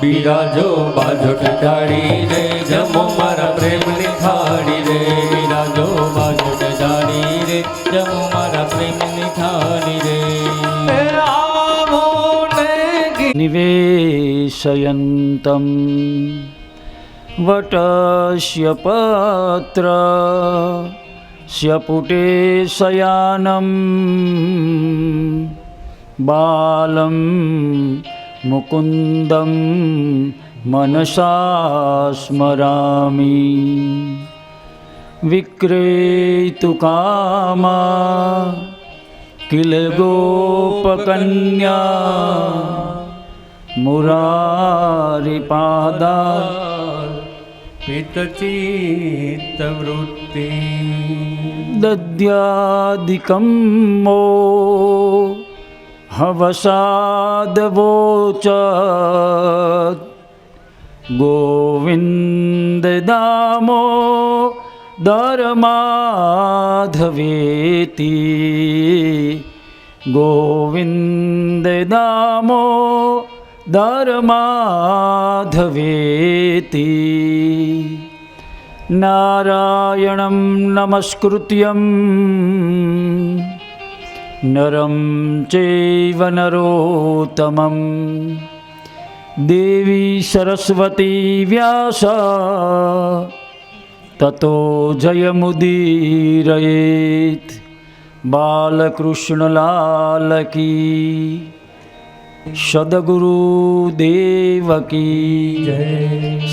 બિરાજો બાજો ઠાળી રે, જમો મારા પ્રેમની થાળી રે. બિરાજો બાજો ઠાળી રે, જમો મારા પ્રેમની થાળી રે. નિવેશયન્तं વટસ્ય પત્ર સ્યપુટે શયાનં બાલં મુકુંદં મનસા સ્મરામિ. વિક્રેતુકામા કિલ ગોપકન્યા મુરારિપાદા પિતચિત્તવૃત્તિ. દદ્યાદિકં મો હવસાદવોચ ગોવિંદ દામો દરમાધવેતિ. ગોવિંદ દામો દરમાધવેતિ. નારાયણં નમસ્કૃત્યં નરં ચૈવ નરોત્તમં દેવી સરસ્વતી વ્યાસ તતો જયમુદીરયેત. બાલકૃષ્ણ લાલ કી, સદગુરુ દેવ કી જય.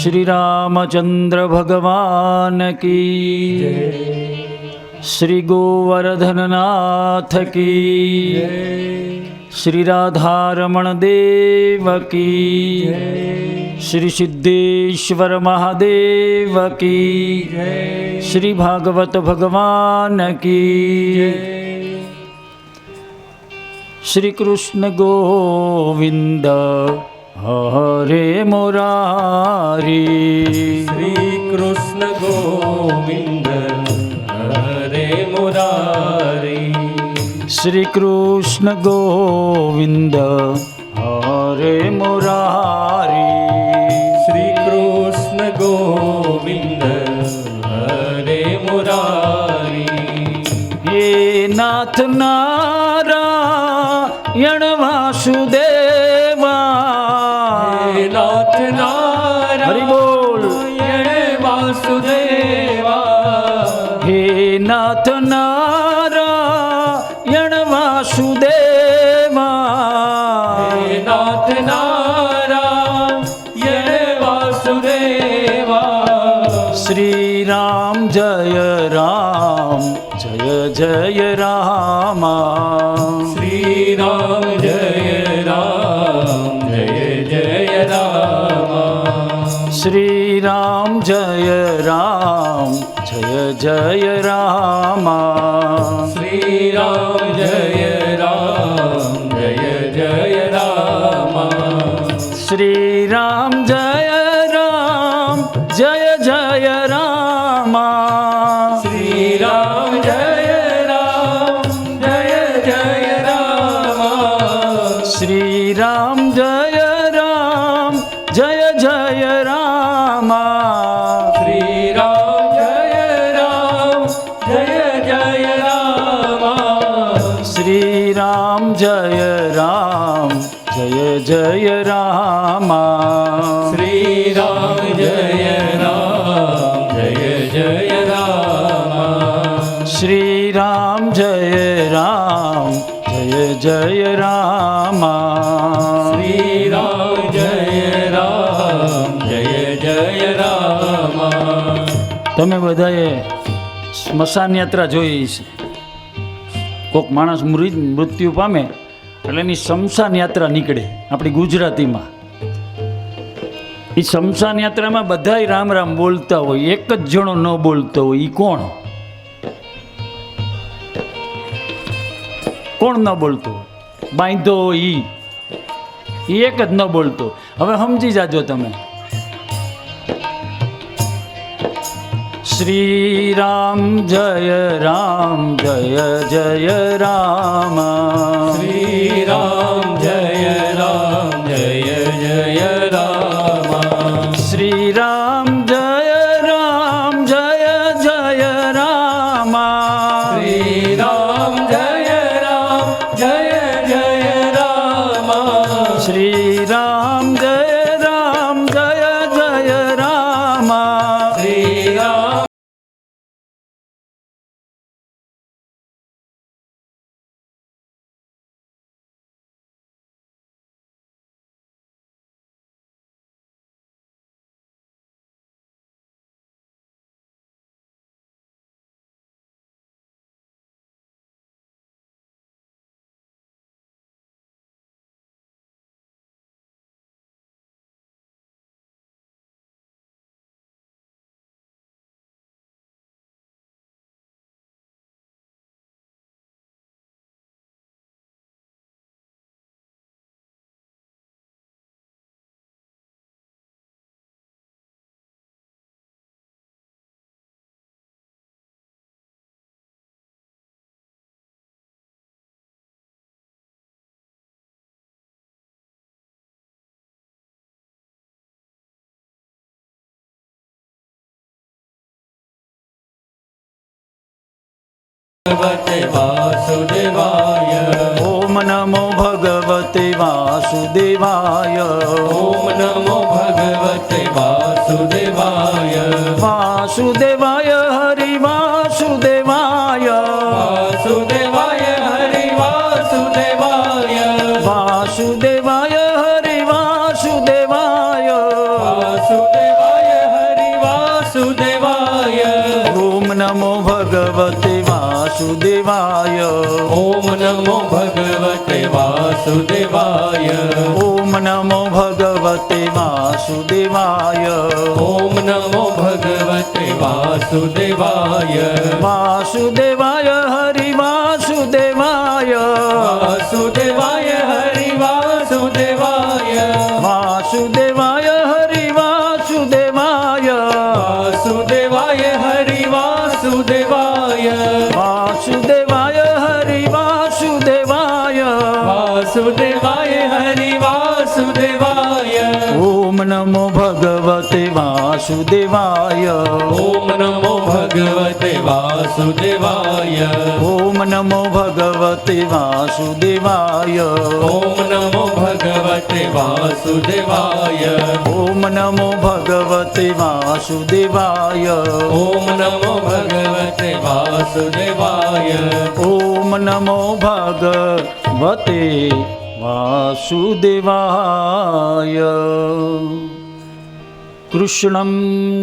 શ્રી રામચંદ્ર ભગવાન કી જય. શ્રી ગોવર્ધનનાથ કી જય. શ્રી રાધારમણ દેવ કી જય. શ્રી સિદ્ધેશ્વર મહાદેવ કી જય. શ્રી ભાગવત ભગવાન કી જય. શ્રી કૃષ્ણ ગોવિંદ હરે મુરારી. શ્રી કૃષ્ણ ગોવિંદ હરે મુરારી. શ્રી કૃષ્ણ ગોવિંદ હરે મુરારી. શ્રી કૃષ્ણ ગોવિંદ હરે મુરારી. હે નાથ નારાયણ વાસુદેવા. હે નાથ નારાયણ હરિ બોલ. વાસુદેવા. હે નાથ નારાયણ વાસુદેવા. હે નાથ નારાયણ વાસુદેવા. શ્રી રામ જય રામ જય જય રામ. શ્રી રામ જય રામ જય જય રામ. શ્રી રામ જય રામ જય જય રામ. શ્રી રામ જય રામ જય જય રામ. શ્રી રામ જય રામ જય જય રામ. શ્રી રામ જય રામ જય જય રામ. શ્રી રામ જય રામ જય જય રામ. શ્રી રામ જય રામ જય જય રામ. શ્રી રામ જય રામ જય જય રામ. શ્રી રામ જય રામ જય જય રામ. શ્રી રામ જય રામ જય જય રામ. શ્રી રામ જય રામ જય જય રામ. તમે બધાએ સ્મશાન યાત્રા જોઈ છે. કોઈક માણસ મૃત્યુ પામે એટલે એની શમશાન યાત્રા નીકળે આપણી ગુજરાતીમાં. એ શમશાન યાત્રામાં બધાય રામ રામ બોલતા હોય, એક જ જણો ન બોલતો હોય. એ કોણ કોણ ન બોલતો હોય? બાંધો હોય એ એક જ ન બોલતો. હવે સમજી જાજો તમે. શ્રી રામ જય રામ જય જય રામ. શ્રી રામ જય રામ જય જય રામ. શ્રી રામ જય રામ જય જય રામ. શ્રી રામ જય રામ જય જય રામ. શ્રી રામ જય રામ જય જય રામ. શ્રી રામ ભગવતે વાસુદેવાય. ઓમ નમો ભગવતે વાસુદેવાય. ઓમ નમો ભગવતે વાસુદેવાય. વાસુદેવાય હરિ વાસુદેવાય. વાસુદેવાય હરિ વાસુદેવાય. વાસુદેવાય હરિ વાસુદેવાય. વાસુદેવાય હરિ વાસુદેવાય. ઓમ નમો ભગવતે વાસુદેવાય. ઓમ નમો ભગવતે વાસુદેવાય. ઓમ નમો ભગવતે વાસુદેવાય. ઓમ નમો ભગવતે વાસુદેવાય. વાસુદેવાય હરિ વાસુદેવાય. વાસુદેવાય હરિ વાસુદેવાય. વાસુદેવાય હરિ વાસુદેવાય. વાસુદેવાય હરિ વાસુદેવાય. વાસુદેવાય હરિ વાસુદેવાય. વાસુદેવાય હરિ વાસુદેવાય. ઓમ નમો ભગવતે વાસુદેવાય. વાસુદેવાય ઓમ નમો ભગવતે વાસુદેવાય ઓમ નમો ભગવતે વાસુદેવાય ઓમ નમો ભગવતે વાસુદેવાય ઓમ નમો ભગવતે વાસુદેવાય ઓમ નમો ભગવતે વાસુદેવાય ઓમ નમો ભગવતે વાસુદેવાય કૃષ્ણં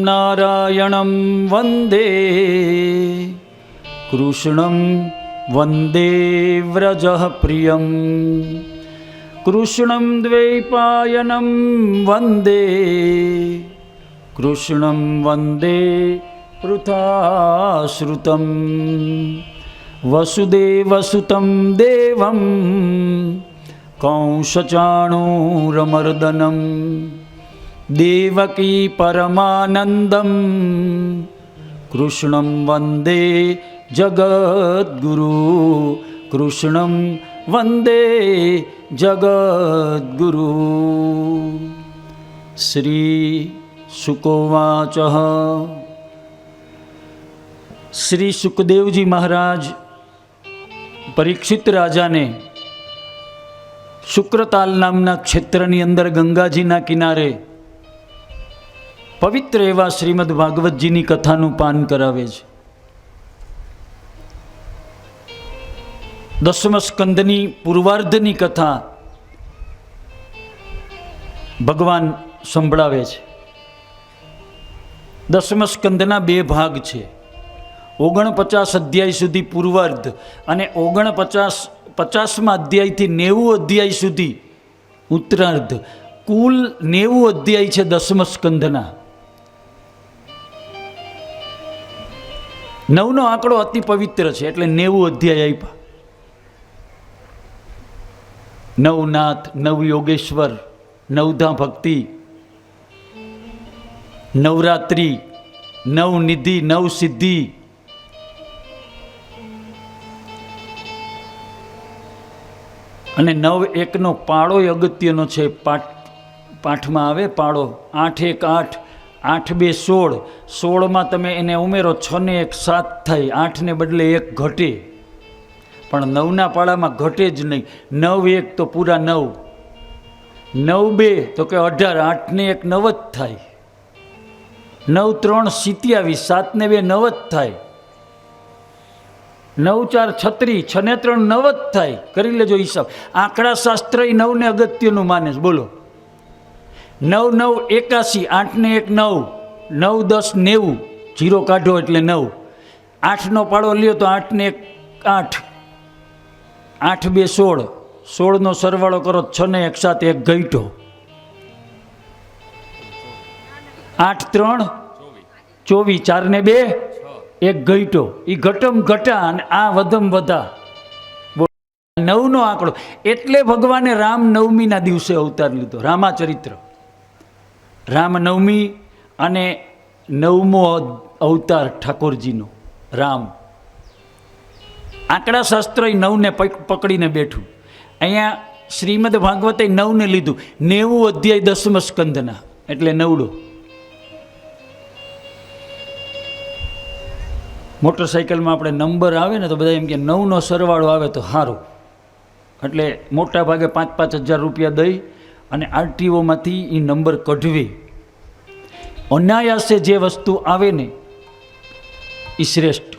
નારાયણં વંદે કૃષ્ણં વંદે વ્રજ પ્રિયં કૃષ્ણં દ્વૈપાયनं વંદે કૃષ્ણં વંદે પૃથાશ્રુતં વસુદેવસુतं દેવં કંસચાણૂરમર્દनं દેવકી પરમાનંદં કૃષ્ણં વંદે જગદ્ગુરુ કૃષ્ણં વંદે જગદ્ગુરુ શ્રી શુકોવાચ શ્રી સુખદેવજી મહારાજ પરીક્ષિત રાજાને શુક્રતાલ નામના ક્ષેત્રની અંદર ગંગાજીના કિનારે પવિત્ર એવા શ્રીમદ ભાગવતજીની કથાનું પાન કરાવે છે. દસમ સ્કંદની પૂર્વાર્ધની કથા ભગવાન સંભળાવે છે. દસમ સ્કંદના 2 ભાગ છે. 49 અધ્યાય સુધી પૂર્વાર્ધ અને 50મા અધ્યાયથી 90 અધ્યાય સુધી ઉત્તરાર્ધ. કુલ 90 અધ્યાય છે દસમ સ્કંદના. 9નો આંકડો અતિ પવિત્ર છે એટલે 90 અધ્યાય આપ્યા. નવનાથ, નવ યોગેશ્વર, નવધા ભક્તિ, નવરાત્રિ, નવનિધિ, નવ સિદ્ધિ, અને 9-1નો પાળો અગત્યનો છે. પાઠમાં આવે પાળો 8-1 8, 8-2 16. 16માં તમે એને ઉમેરો 6 ને 1 7 થાય. 8 ને બદલે 1 ઘટે, પણ 9ના પાળામાં ઘટે જ નહીં. 9-1 તો પૂરા 9, 9-2 તો કે 18, 8 ને 1 9 જ થાય. 9-3 27, 7 ને 2 9 જ થાય. 9-4 36, 6 ને 3 9 જ થાય. કરી લેજો હિસાબ. આંકડા શાસ્ત્ર 9 ને અગત્યનું માને છે. બોલો 9-9 81, 8 ને 1 9, 9-10 90, 0 કાઢો એટલે 9. 8નો પાળો લ્યો તો 8 ને 1 8, 8-2 16, 16નો સરવાળો કરો 6 ને 1 7, 1 ઘટ્યો. 8-3 24, 4 ને 2 1 ઘટ્યો. એ ઘટમ ઘટા અને આ વધમ વધા. 9નો આંકડો. એટલે ભગવાને રામનવમીના દિવસે અવતાર લીધો. રામાચરિત્ર, રામનવમી અને 9મો અવતાર ઠાકોરજીનો રામ. આંકડા શાસ્ત્ર 9ને પકડીને બેઠું. અહીંયા શ્રીમદ ભાગવતે 9ને લીધું. 90 અધ્યાય દસમ સ્કંદના એટલે 9ડો. મોટરસાઇકલમાં આપણે નંબર આવે ને તો બધા એમ કે 9નો સરવાળો આવે તો સારું. એટલે મોટા ભાગે 5-5 હજાર રૂપિયા દઈ અને આરટીઓમાંથી એ નંબર કઢવી. અનાયાસે જે વસ્તુ આવે ને એ શ્રેષ્ઠ.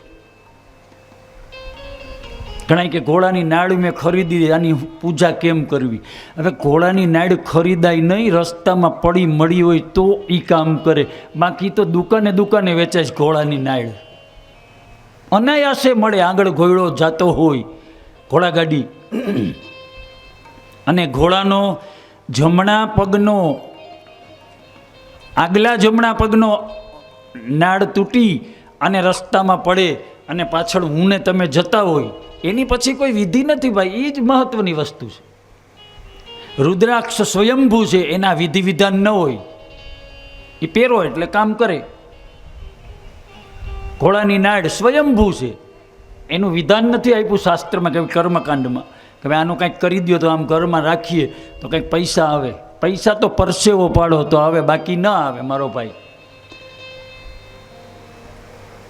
ઘણા કે ઘોડાની નાળ મેં ખરીદી, આની પૂજા કેમ કરવી? હવે ઘોડાની નાળ ખરીદાય નહીં, રસ્તામાં પડી મળી હોય તો એ કામ કરે. બાકી તો દુકાને વેચાય ઘોડાની નાળ. અનાયાસે મળે. આગળ ઘોડો જાતો હોય, ઘોડાગાડી, અને ઘોડાનો જમણા પગનો, આગલા જમણા પગનો નાળ તૂટી અને રસ્તામાં પડે અને પાછળ હું ને તમે જતા હોય, એની પછી કોઈ વિધિ નથી ભાઈ. એ જ મહત્વની વસ્તુ છે. રુદ્રાક્ષ સ્વયંભૂ છે, એના વિધિ વિધાન ન હોય. એ પહેરો એટલે કામ કરે. ઘોડાની નાળ સ્વયંભૂ છે, એનું વિધાન નથી આપ્યું શાસ્ત્રમાં કે કર્મકાંડમાં કે ભાઈ આનું કંઈક કરી દો તો આમ ઘરમાં રાખીએ તો કંઈક પૈસા આવે. પૈસા તો પરસેવો પાડો તો આવે, બાકી ન આવે મારો ભાઈ.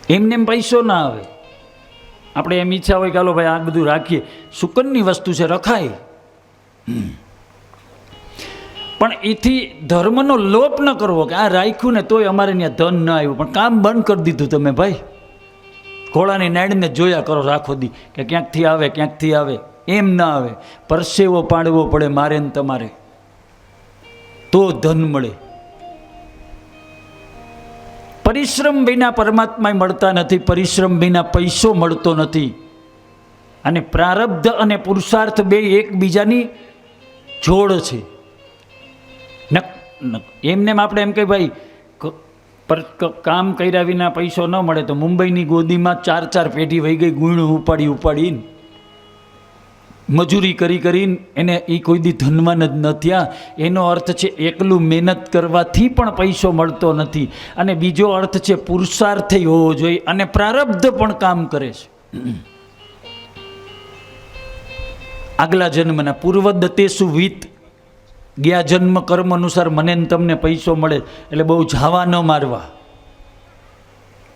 એમને એમ પૈસો ના આવે. આપણે એમ ઈચ્છા હોય કે હાલો ભાઈ આ બધું રાખીએ, સુકનની વસ્તુ છે, રખાય. પણ એથી ધર્મનો લોપ ન કરવો કે આ રાખ્યું ને તોય અમારે ત્યાં ધન ન આવ્યું, પણ કામ બંધ કરી દીધું તમે ભાઈ. ઘોડાની નાડીને જોયા કરો રાખો દી કે ક્યાંકથી આવે ક્યાંકથી આવે. એમ ના આવે. પરસેવો પાડવો પડે મારે ને તમારે, તો ધન મળે. પરિશ્રમ વિના પરમાત્મા મળતા નથી, પરિશ્રમ વિના પૈસો મળતો નથી. અને પ્રારબ્ધ અને પુરુષાર્થ બે એકબીજાની જોડ છે. એમને આપણે એમ કે ભાઈ કામ કર્યા વિના પૈસો ન મળે, તો મુંબઈની ગોદીમાં 4 પેઢી વહી ગઈ ગુણ ઉપાડીને મજૂરી કરીને એને એ કોઈ દી ધનવાન જ ન થયા. એનો અર્થ છે એકલું મહેનત કરવાથી પણ પૈસો મળતો નથી, અને બીજો અર્થ છે પુરુષાર્થ હોવો જોઈએ અને પ્રારબ્ધ પણ કામ કરે છે. આગલા જન્મના પૂર્વદત્તેષુ વિત્ત, ગયા જન્મ કર્મ અનુસાર મને ને તમને પૈસો મળે એટલે બહુ ઝાવા ન મારવા.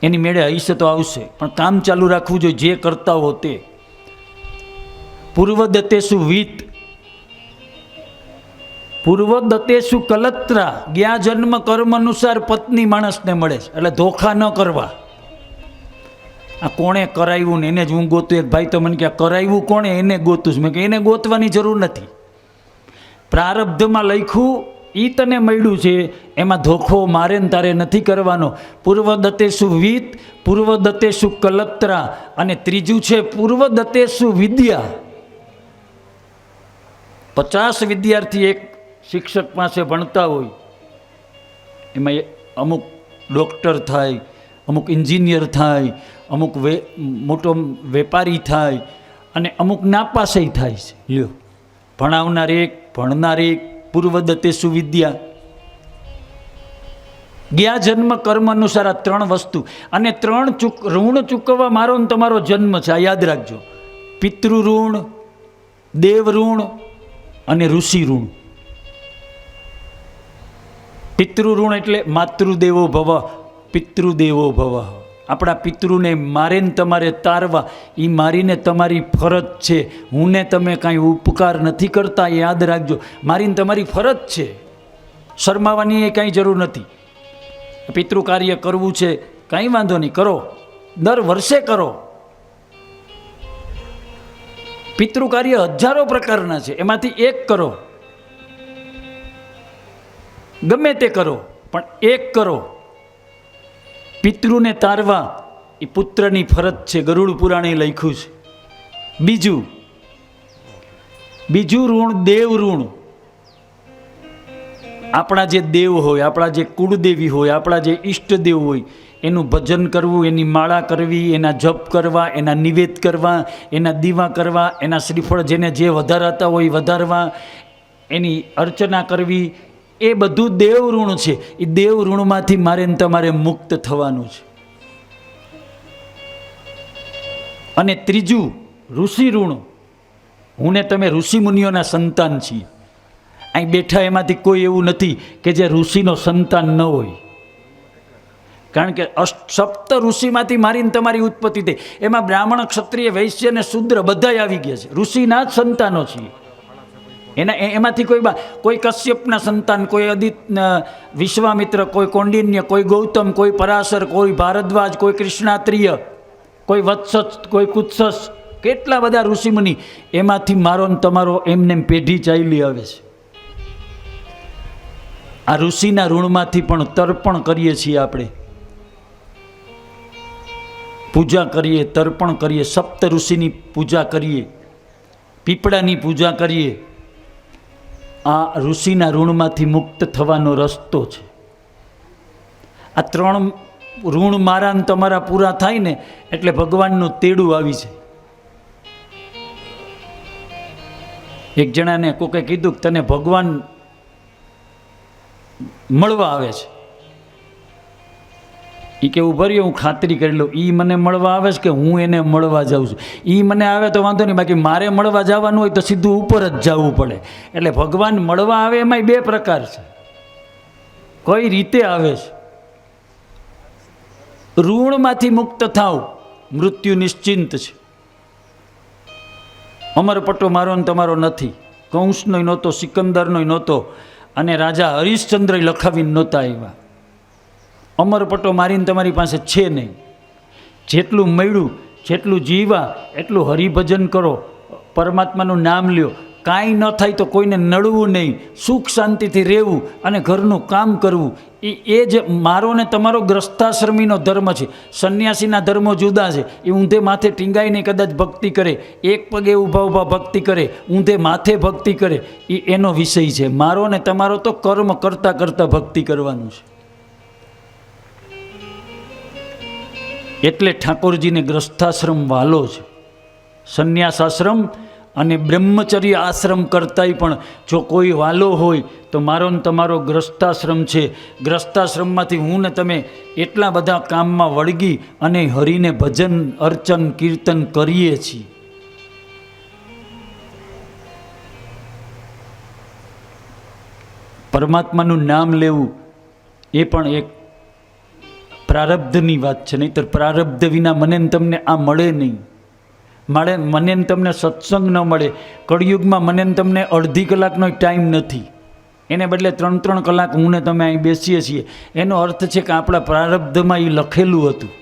એની મેળે હૈસે તો આવશે, પણ કામ ચાલુ રાખવું જોઈએ જે કરતા હો તે. પૂર્વદત્તેષુ વિત્ત, પૂર્વદત્તેષુ કલત્રા, ગયા જન્મ કર્મ અનુસાર પત્ની માણસને મળે છે એટલે ધોખા ન કરવા. આ કોણે કરાવ્યું ને એને જ હું ગોતું. એક ભાઈ તો મને કે કરાવ્યું કોણે, એને ગોતું છું. મેં કે એને ગોતવાની જરૂર નથી. પ્રારબ્ધમાં લખ્યું એ તને મળ્યું છે, એમાં ધોખો મારે ને તારે નથી કરવાનો. પૂર્વદત્તેષુ વિત્ત, પૂર્વદત્તેષુ કલત્રા, અને ત્રીજું છે પૂર્વદત્તેષુ વિદ્યા. 50 વિદ્યાર્થી એક શિક્ષક પાસે ભણતા હોય, એમાં અમુક ડૉક્ટર થાય, અમુક એન્જિનિયર થાય, અમુક મોટો વેપારી થાય, અને અમુક નાપાસે થાય છે. લ્યો, ભણાવનાર એક, ભણનાર એક. પૂર્વદત્તેષુ વિદ્યા. ગયા જન્મ કર્મ અનુસાર આ 3 વસ્તુ, અને 3 ઋણ ચૂકવવા મારો ને તમારો જન્મ છે. આ યાદ રાખજો. પિતૃ ઋણ, દેવ ઋણ અને ઋષિ ઋણ. પિતૃ ઋણ એટલે માતૃદેવો ભવ, પિતૃદેવો ભવ. આપણા પિતૃને મારે ને તમારે તારવા, એ મારીને તમારી ફરજ છે. હું ને તમે કાંઈ ઉપકાર નથી કરતા, યાદ રાખજો. મારીને તમારી ફરજ છે, શરમાવાની એ કાંઈ જરૂર નથી. પિતૃ કાર્ય કરવું છે, કાંઈ વાંધો નહીં, કરો. દર વર્ષે કરો. પિતૃ કાર્ય હજારો પ્રકારના છે, એમાંથી એક કરો. ગમે તે કરો, પણ એક કરો. પિતૃને તારવા એ પુત્રની ફરજ છે, ગરુડ પુરાણે લખ્યું છે. બીજું ઋણ દેવ ઋણ. આપણા જે દેવ હોય, આપણા જે કુળદેવી હોય, આપણા જે ઈષ્ટદેવ હોય, એનું ભજન કરવું, એની માળા કરવી, એના જપ કરવા, એના નિવેદ કરવા, એના દીવા કરવા, એના શ્રીફળ જેને જે વધારાતા હોય વધારવા, એની અર્ચના કરવી, એ બધું દેવ ઋણ છે. એ દેવ ઋણમાંથી મારે ને તમારે મુક્ત થવાનું છે. અને ત્રીજું ઋષિ ઋણ. હું ને તમે ઋષિ મુનિઓના સંતાન છીએ. અહીં બેઠા એમાંથી કોઈ એવું નથી કે જે ઋષિનો સંતાન ન હોય. કારણ કે સપ્ત ઋષિમાંથી મારીને તમારી ઉત્પત્તિ થઈ. એમાં બ્રાહ્મણ, ક્ષત્રિય, વૈશ્ય અને શૂદ્ર બધાય આવી ગયા છે. ઋષિના જ સંતાનો છીએ. એમાંથી કોઈ કશ્યપના સંતાન, કોઈ વિશ્વામિત્ર, કોઈ કૌંડિન્ય, કોઈ ગૌતમ, કોઈ પરાશર, કોઈ ભારદ્વાજ, કોઈ કૃષ્ણાત્રિય, કોઈ વત્સસ, કોઈ કુત્સસ, કેટલા બધા ઋષિમુનિ. એમાંથી મારો ને તમારો એમને પેઢી ચાલી આવે છે. આ ઋષિના ઋણમાંથી પણ તર્પણ કરીએ છીએ આપણે. પૂજા કરીએ, તર્પણ કરીએ, સપ્ત ઋષિની પૂજા કરીએ, પીપળાની પૂજા કરીએ. આ ઋષિના ઋણમાંથી મુક્ત થવાનો રસ્તો છે. આ 3 ઋણ મારા ને તમારા પૂરા થાય ને એટલે ભગવાનનું તેડું આવી છે. એક જણાને કોકે કીધું કે તને ભગવાન મળવા આવે છે. એ કે ઉભા રહ્યો, હું ખાતરી કરી લઉં. એ મને મળવા આવે છે કે હું એને મળવા જાઉં છું? એ મને આવે તો વાંધો નહીં, બાકી મારે મળવા જવાનું હોય તો સીધું ઉપર જ જવું પડે. એટલે ભગવાન મળવા આવે એમાંય 2 પ્રકાર છે. કઈ રીતે આવે છે? ઋણમાંથી મુક્ત થાવ, મૃત્યુ નિશ્ચિંત છે. અમરપટ્ટો મારો ને તમારો નથી, કંસનોય નહોતો, સિકંદરનોય નહોતો, અને રાજા હરિશ્ચંદ્ર લખાવીને નહોતા આવ્યા. અમરપટ્ટો મારીને તમારી પાસે છે નહીં. જેટલું મળ્યું, જેટલું જીવા એટલું હરિભજન કરો, પરમાત્માનું નામ લ્યો. કાંઈ ન થાય તો કોઈને નડવું નહીં, સુખ શાંતિથી રહેવું અને ઘરનું કામ કરવું. એ જ મારો ને તમારો ગ્રસ્તાશ્રમીનો ધર્મ છે. સંન્યાસીના ધર્મો જુદા છે. એ ઊંધે માથે ટીંગાઈને કદાચ ભક્તિ કરે, એક પગે ઊભા ઊભા ભક્તિ કરે, ઊંધે માથે ભક્તિ કરે, એ એનો વિષય છે. મારો ને તમારો તો કર્મ કરતાં કરતાં ભક્તિ કરવાનું છે. એટલે ઠાકોરજીને ગ્રસ્તાશ્રમ વાલો છે. સંન્યાસ આશ્રમ અને બ્રહ્મચર્ય આશ્રમ કરતાંય પણ જો કોઈ વાલો હોય તો મારો ને તમારો ગ્રસ્તાશ્રમ છે. ગ્રસ્તાશ્રમમાંથી હું ને તમે એટલા બધા કામમાં વળગી અને હરિને ભજન અર્ચન કીર્તન કરીએ છીએ. પરમાત્માનું નામ લેવું એ પણ એક પ્રારબ્ધની વાત છે. નહીંતર પ્રારબ્ધ વિના મને ને તમને આ મળે નહીં. મને ને તમને સત્સંગ ન મળે. કળિયુગમાં મને ને તમને અડધી કલાકનો ટાઈમ નથી, એને બદલે 3-3 કલાક હું ને તમે અહીં બેસીએ છીએ. એનો અર્થ છે કે આપણા પ્રારબ્ધમાં એ લખેલું હતું.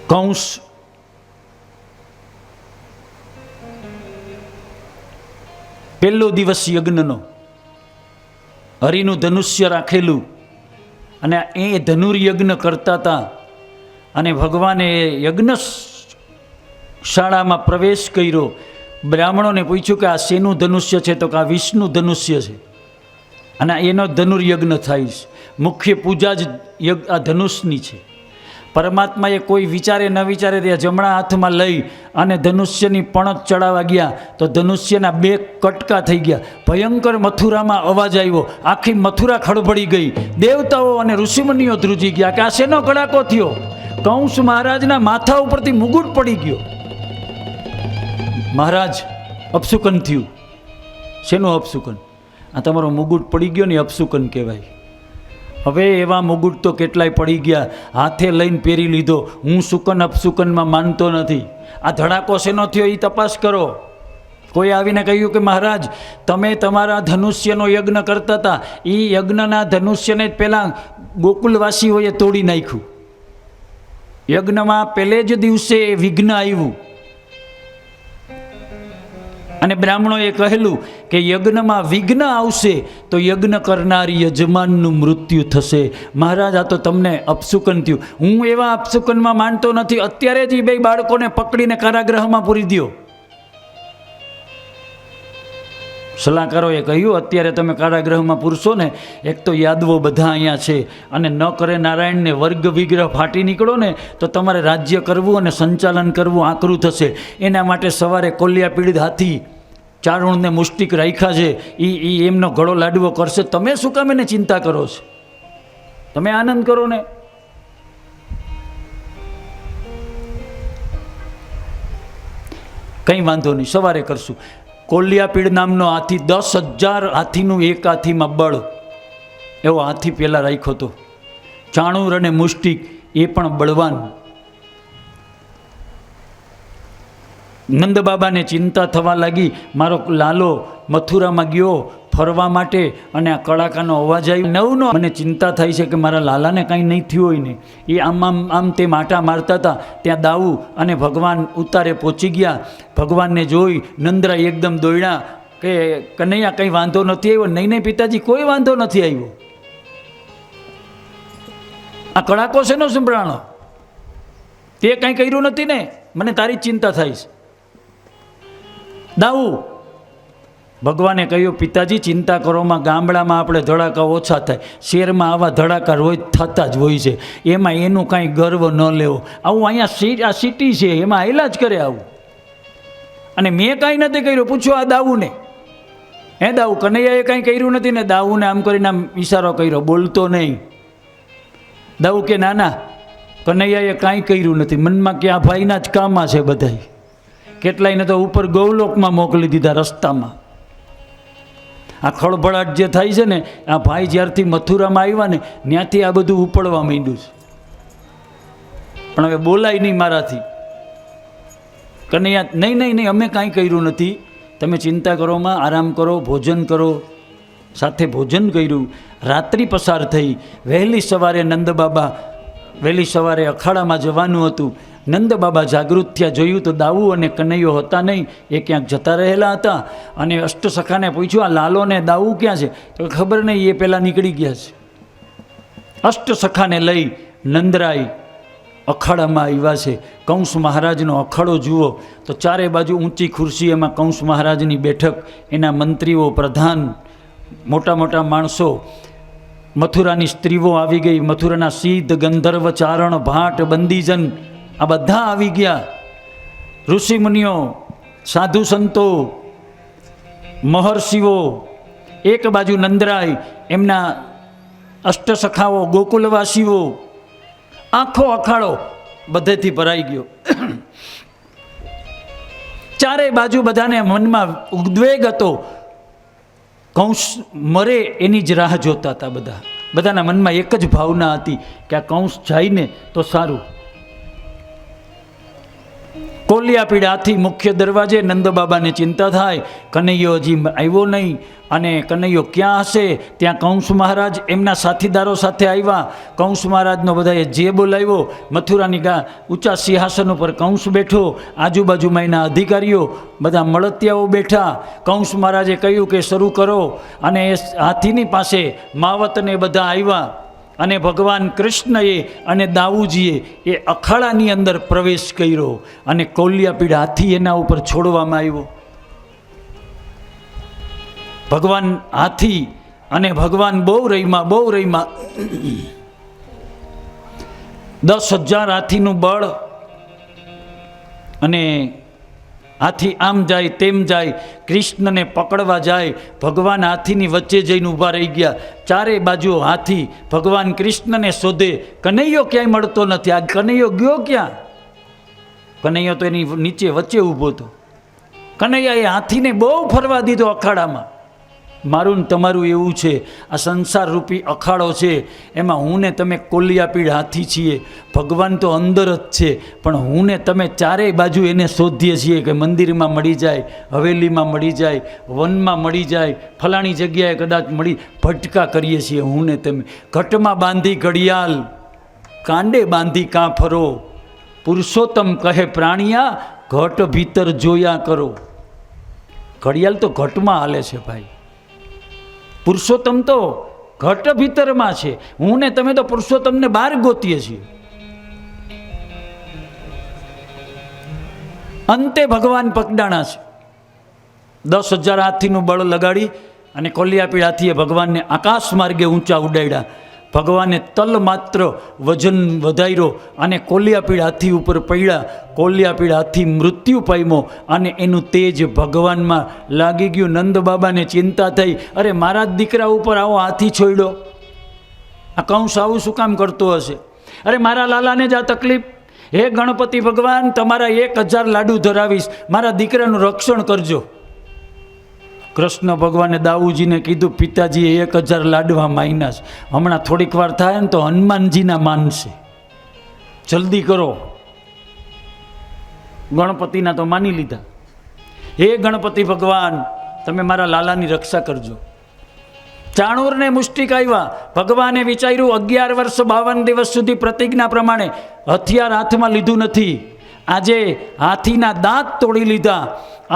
કંસ પહેલો દિવસ યજ્ઞનો, હરિનું ધનુષ્ય રાખેલું, અને એ ધનુર્યજ્ઞ કરતા હતા. અને ભગવાને યજ્ઞ શાળામાં પ્રવેશ કર્યો. બ્રાહ્મણોને પૂછ્યું કે આ શેનું ધનુષ્ય છે? તો કે આ વિષ્ણુ ધનુષ્ય છે, અને એનો ધનુર્યજ્ઞ થાય છે. મુખ્ય પૂજા જ આ ધનુષની છે. પરમાત્માએ કોઈ વિચારે ન વિચારે ત્યાં જમણા હાથમાં લઈ અને ધનુષ્યની પણત ચડાવવા ગયા તો ધનુષ્યના 2 કટકા થઈ ગયા. ભયંકર મથુરામાં અવાજ આવ્યો. આખી મથુરા ખળભળી ગઈ. દેવતાઓ અને ઋષિમુનિઓ ધ્રુજી ગયા કે આ શેનો કડાકો થયો? કંસ મહારાજના માથા ઉપરથી મુગુટ પડી ગયો. મહારાજ અપશુકન થયું. શેનું અપશુકન? આ તમારો મુગુટ પડી ગયો ને અપશુકન કહેવાય. હવે એવા મુગુટ તો કેટલાય પડી ગયા, હાથે લઈને પહેરી લીધો. હું શુકન અપશુકનમાં માનતો નથી. આ ધડાકો શેનો થયો એ તપાસ કરો. કોઈ આવીને કહ્યું કે મહારાજ તમે તમારા ધનુષ્યનો યજ્ઞ કરતા હતા, એ યજ્ઞના ધનુષ્યને જ પહેલાં ગોકુલવાસીઓએ તોડી નાખ્યું. યજ્ઞમાં પહેલે જ દિવસે વિઘ્ન આવ્યું. અને બ્રાહ્મણોએ કહેલું કે યજ્ઞમાં વિઘ્ન આવશે તો યજ્ઞ કરનારી યજમાનનું મૃત્યુ થશે. મહારાજ આ તો તમને અપશુકન થયું. હું એવા અપશુકનમાં માનતો નથી. અત્યારે જ એ 2 બાળકોને પકડીને કારાગૃહમાં પૂરી દો. સલાહકારોએ કહ્યું અત્યારે તમે કારાગૃહમાં પૂરશો ને, એક તો યાદવો બધા અહીંયા છે, અને ન કરે નારાયણને વર્ગ વિગ્રહ ફાટી નીકળો ને તો તમારે રાજ્ય કરવું અને સંચાલન કરવું આકરું થશે. એના માટે સવારે કોલિયા પીડિત હાથી ચારુણને મુષ્ટિક રાખ્યા છે. એ એમનો ઘડો લાડવો કરશે. તમે શું કામ એને ચિંતા કરો છો? તમે આનંદ કરો ને. કંઈ વાંધો નહીં, સવારે કરશું. કોલિયાપીડ નામનો હાથી, 10,000 હાથીનું એક હાથીમાં બળ, એવો હાથી પહેલાં રાખ્યો હતો. ચાણૂર અને મુષ્ટિક એ પણ બળવાન. નંદબાબાને ચિંતા થવા લાગી. મારો લાલો મથુરામાં ગયો ફરવા માટે અને આ કડાકાનો અવાજ આવ્યો. નવનો મને ચિંતા થાય છે કે મારા લાલાને કાંઈ નહીં થયું હોય ને. એ આમ તે માટા મારતા હતા. ત્યાં દાઉ અને ભગવાન ઉતારે પહોંચી ગયા. ભગવાનને જોઈ નંદરા એકદમ દોડ્યા કે કનૈયા કંઈ વાંધો નથી આવ્યો? નહીં નહીં પિતાજી, કોઈ વાંધો નથી આવ્યો. આ કડાકો શેનો સંભળાણો? તે કાંઈ કર્યું નથી ને? મને તારી ચિંતા થાય છે. દાઉ ભગવાને કહ્યું પિતાજી ચિંતા કરોમાં, ગામડામાં આપણે ધડાકા ઓછા થાય, શહેરમાં આવા ધડાકા રોજ થતા જ હોય છે. એમાં એનું કાંઈ ગર્વ ન લેવો. આવું અહીંયા આ સિટી છે એમાં હાલ્યા જ કરે આવું. અને મેં કાંઈ નથી કર્યું, પૂછો આ દાઉને. હે દાઉ, કનૈયાએ કાંઈ કર્યું નથી ને? દાઉને આમ કરીને આમ ઈશારો કર્યો, બોલતો નહીં. દાઉ કે ના ના, કનૈયાએ કાંઈ કર્યું નથી. મનમાં કે આ ભાઈના જ કામમાં છે બધાય. કેટલાયને તો ઉપર ગૌલોકમાં મોકલી દીધા રસ્તામાં. આ ખળભળાટ જે થાય છે ને, આ ભાઈ જ્યારથી મથુરામાં આવ્યા ને ત્યાંથી આ બધું ઉપડવા માંડ્યું છે. પણ હવે બોલાય નહીં મારાથી. કનૈયા નહીં નહીં નહીં, અમે કાંઈ કર્યું નથી, તમે ચિંતા કરોમાં, આરામ કરો, ભોજન કરો. સાથે ભોજન કર્યું. રાત્રિ પસાર થઈ. વહેલી સવારે નંદબાબા, વહેલી સવારે અખાડામાં જવાનું હતું. નંદબાબા જાગૃત થયા, જોયું તો દાઉ અને કનૈયો હતા નહીં, એ ક્યાંક જતા રહેલા હતા. અને અષ્ટસખાને પૂછ્યું, આ લાલો ને દાઉ ક્યાં છે? તો ખબર નહીં, એ પહેલાં નીકળી ગયા છે. અષ્ટસખાને લઈ નંદરાય અખાડામાં આવ્યા છે. કંસ મહારાજનો અખાડો જુઓ તો ચારે બાજુ ઊંચી ખુરશી, એમાં કંસ મહારાજની બેઠક, એના મંત્રીઓ, પ્રધાન, મોટા મોટા માણસો, મથુરાની સ્ત્રીઓ આવી ગઈ, મથુરાના સિદ્ધ, ગંધર્વ, ચારણ, ભાટ, બંદીજન, આ બધા આવી ગયા. ઋષિમુનિઓ, સાધુ સંતો, મહર્ષિઓ, એક બાજુ નંદરાય, એમના અષ્ટસખાઓ, ગોકુલવાસીઓ, આખો અખાડો બધેથી ભરાઈ ગયો. ચારે બાજુ બધાને મનમાં ઉદ્વેગ હતો. કંસ મરે એની જ રાહ જોતા હતા બધા. બધાના મનમાં એક જ ભાવના હતી કે આ કંસ જાય ને તો સારું. કોલિયાપીડ હાથી મુખ્ય દરવાજે. નંદબાબાને ચિંતા થાય, કનૈયો હજી આવ્યો નહીં, અને કનૈયો ક્યાં હશે? ત્યાં કંસ મહારાજ એમના સાથીદારો સાથે આવ્યા. કંસ મહારાજનો બધાએ જે બોલાવ્યો. મથુરાની ઊંચા સિંહાસન ઉપર કંસ બેઠો, આજુબાજુમાં એના અધિકારીઓ, બધા મળતિયાઓ બેઠા. કંસ મહારાજે કહ્યું કે શરૂ કરો, અને એ હાથીની પાસે માવતને બધા આવ્યા. અને ભગવાન કૃષ્ણએ અને દાઉજીએ એ અખાડાની અંદર પ્રવેશ કર્યો, અને કોલિયાપીડ હાથી એના ઉપર છોડવામાં આવ્યો. ભગવાન હાથી અને ભગવાન બહુ રહીમાં 10,000 હાથીનું બળ. અને હાથી આમ જાય તેમ જાય, કૃષ્ણને પકડવા જાય. ભગવાન હાથીની વચ્ચે જઈને ઊભા રહી ગયા. ચારે બાજુ હાથી ભગવાન કૃષ્ણને શોધે. કનૈયો ક્યાંય મળતો નથી. આ કનૈયો ગયો ક્યાં? કનૈયો તો એની નીચે વચ્ચે ઊભો હતો. કનૈયાએ હાથીને બહુ ફરવા દીધો અખાડામાં. મારું ને તમારું એવું છે, આ સંસાર રૂપી અખાડો છે, એમાં હું ને તમે કોલિયાપીડ હાથી છીએ. ભગવાન તો અંદર જ છે, પણ હું ને તમે ચારેય બાજુ એને શોધીએ છીએ કે મંદિરમાં મળી જાય, હવેલીમાં મળી જાય, વનમાં મળી જાય, ફલાણી જગ્યાએ કદાચ મળી. ભટકા કરીએ છીએ હું ને તમે. ઘટમાં બાંધી ઘડિયાળ, કાંડે બાંધી કાં ફરો. પુરુષોત્તમ કહે પ્રાણિયા, ઘટ ભીતર જોયા કરો. ઘડિયાળ તો ઘટમાં હાલે છે ભાઈ. પુરુષોત્તમ તો ઘટ ભીતરમાં છે. હું ને તમે તો પુરુષોત્તમને બહાર ગોતીએ છીએ. અંતે ભગવાન પકડાણા છે. 10,000 હાથીનું બળ લગાડી અને કોલિયાપીડ હાથીએ ભગવાનને આકાશ માર્ગે ઊંચા ઉડાડ્યા. ભગવાને તલ માત્ર વજન વધાર્યો અને કોલિયાપીડ હાથી ઉપર પડ્યા. કોલિયાપીડ હાથી મૃત્યુ પામ્યો અને એનું તેજ ભગવાનમાં લાગી ગયું. નંદ બાબાને ચિંતા થઈ, અરે મારા જ દીકરા ઉપર આવો હાથી છોડ્યો, આ કંસ આવું શું કામ કરતો હશે? અરે મારા લાલાને જ આ તકલીફ. હે ગણપતિ ભગવાન, તમારા 1,000 લાડુ ધરાવીશ, મારા દીકરાનું રક્ષણ કરજો. કૃષ્ણ ભગવાને દાઉજીને કીધું, પિતાજીએ 1,000 લાડવા માયના છે, હમણાં થોડીક વાર થાય ને તો હનુમાનજીના માનશે, જલ્દી કરો. ગણપતિના તો માની લીધા. હે ગણપતિ ભગવાન, તમે મારા લાલાની રક્ષા કરજો. ચાણૂરને મુષ્ટિક આવ્યા. ભગવાને વિચાર્યું 11 વર્ષ 52 દિવસ સુધી પ્રતિજ્ઞા પ્રમાણે હથિયાર હાથમાં લીધું નથી. આજે હાથીના દાંત તોડી લીધા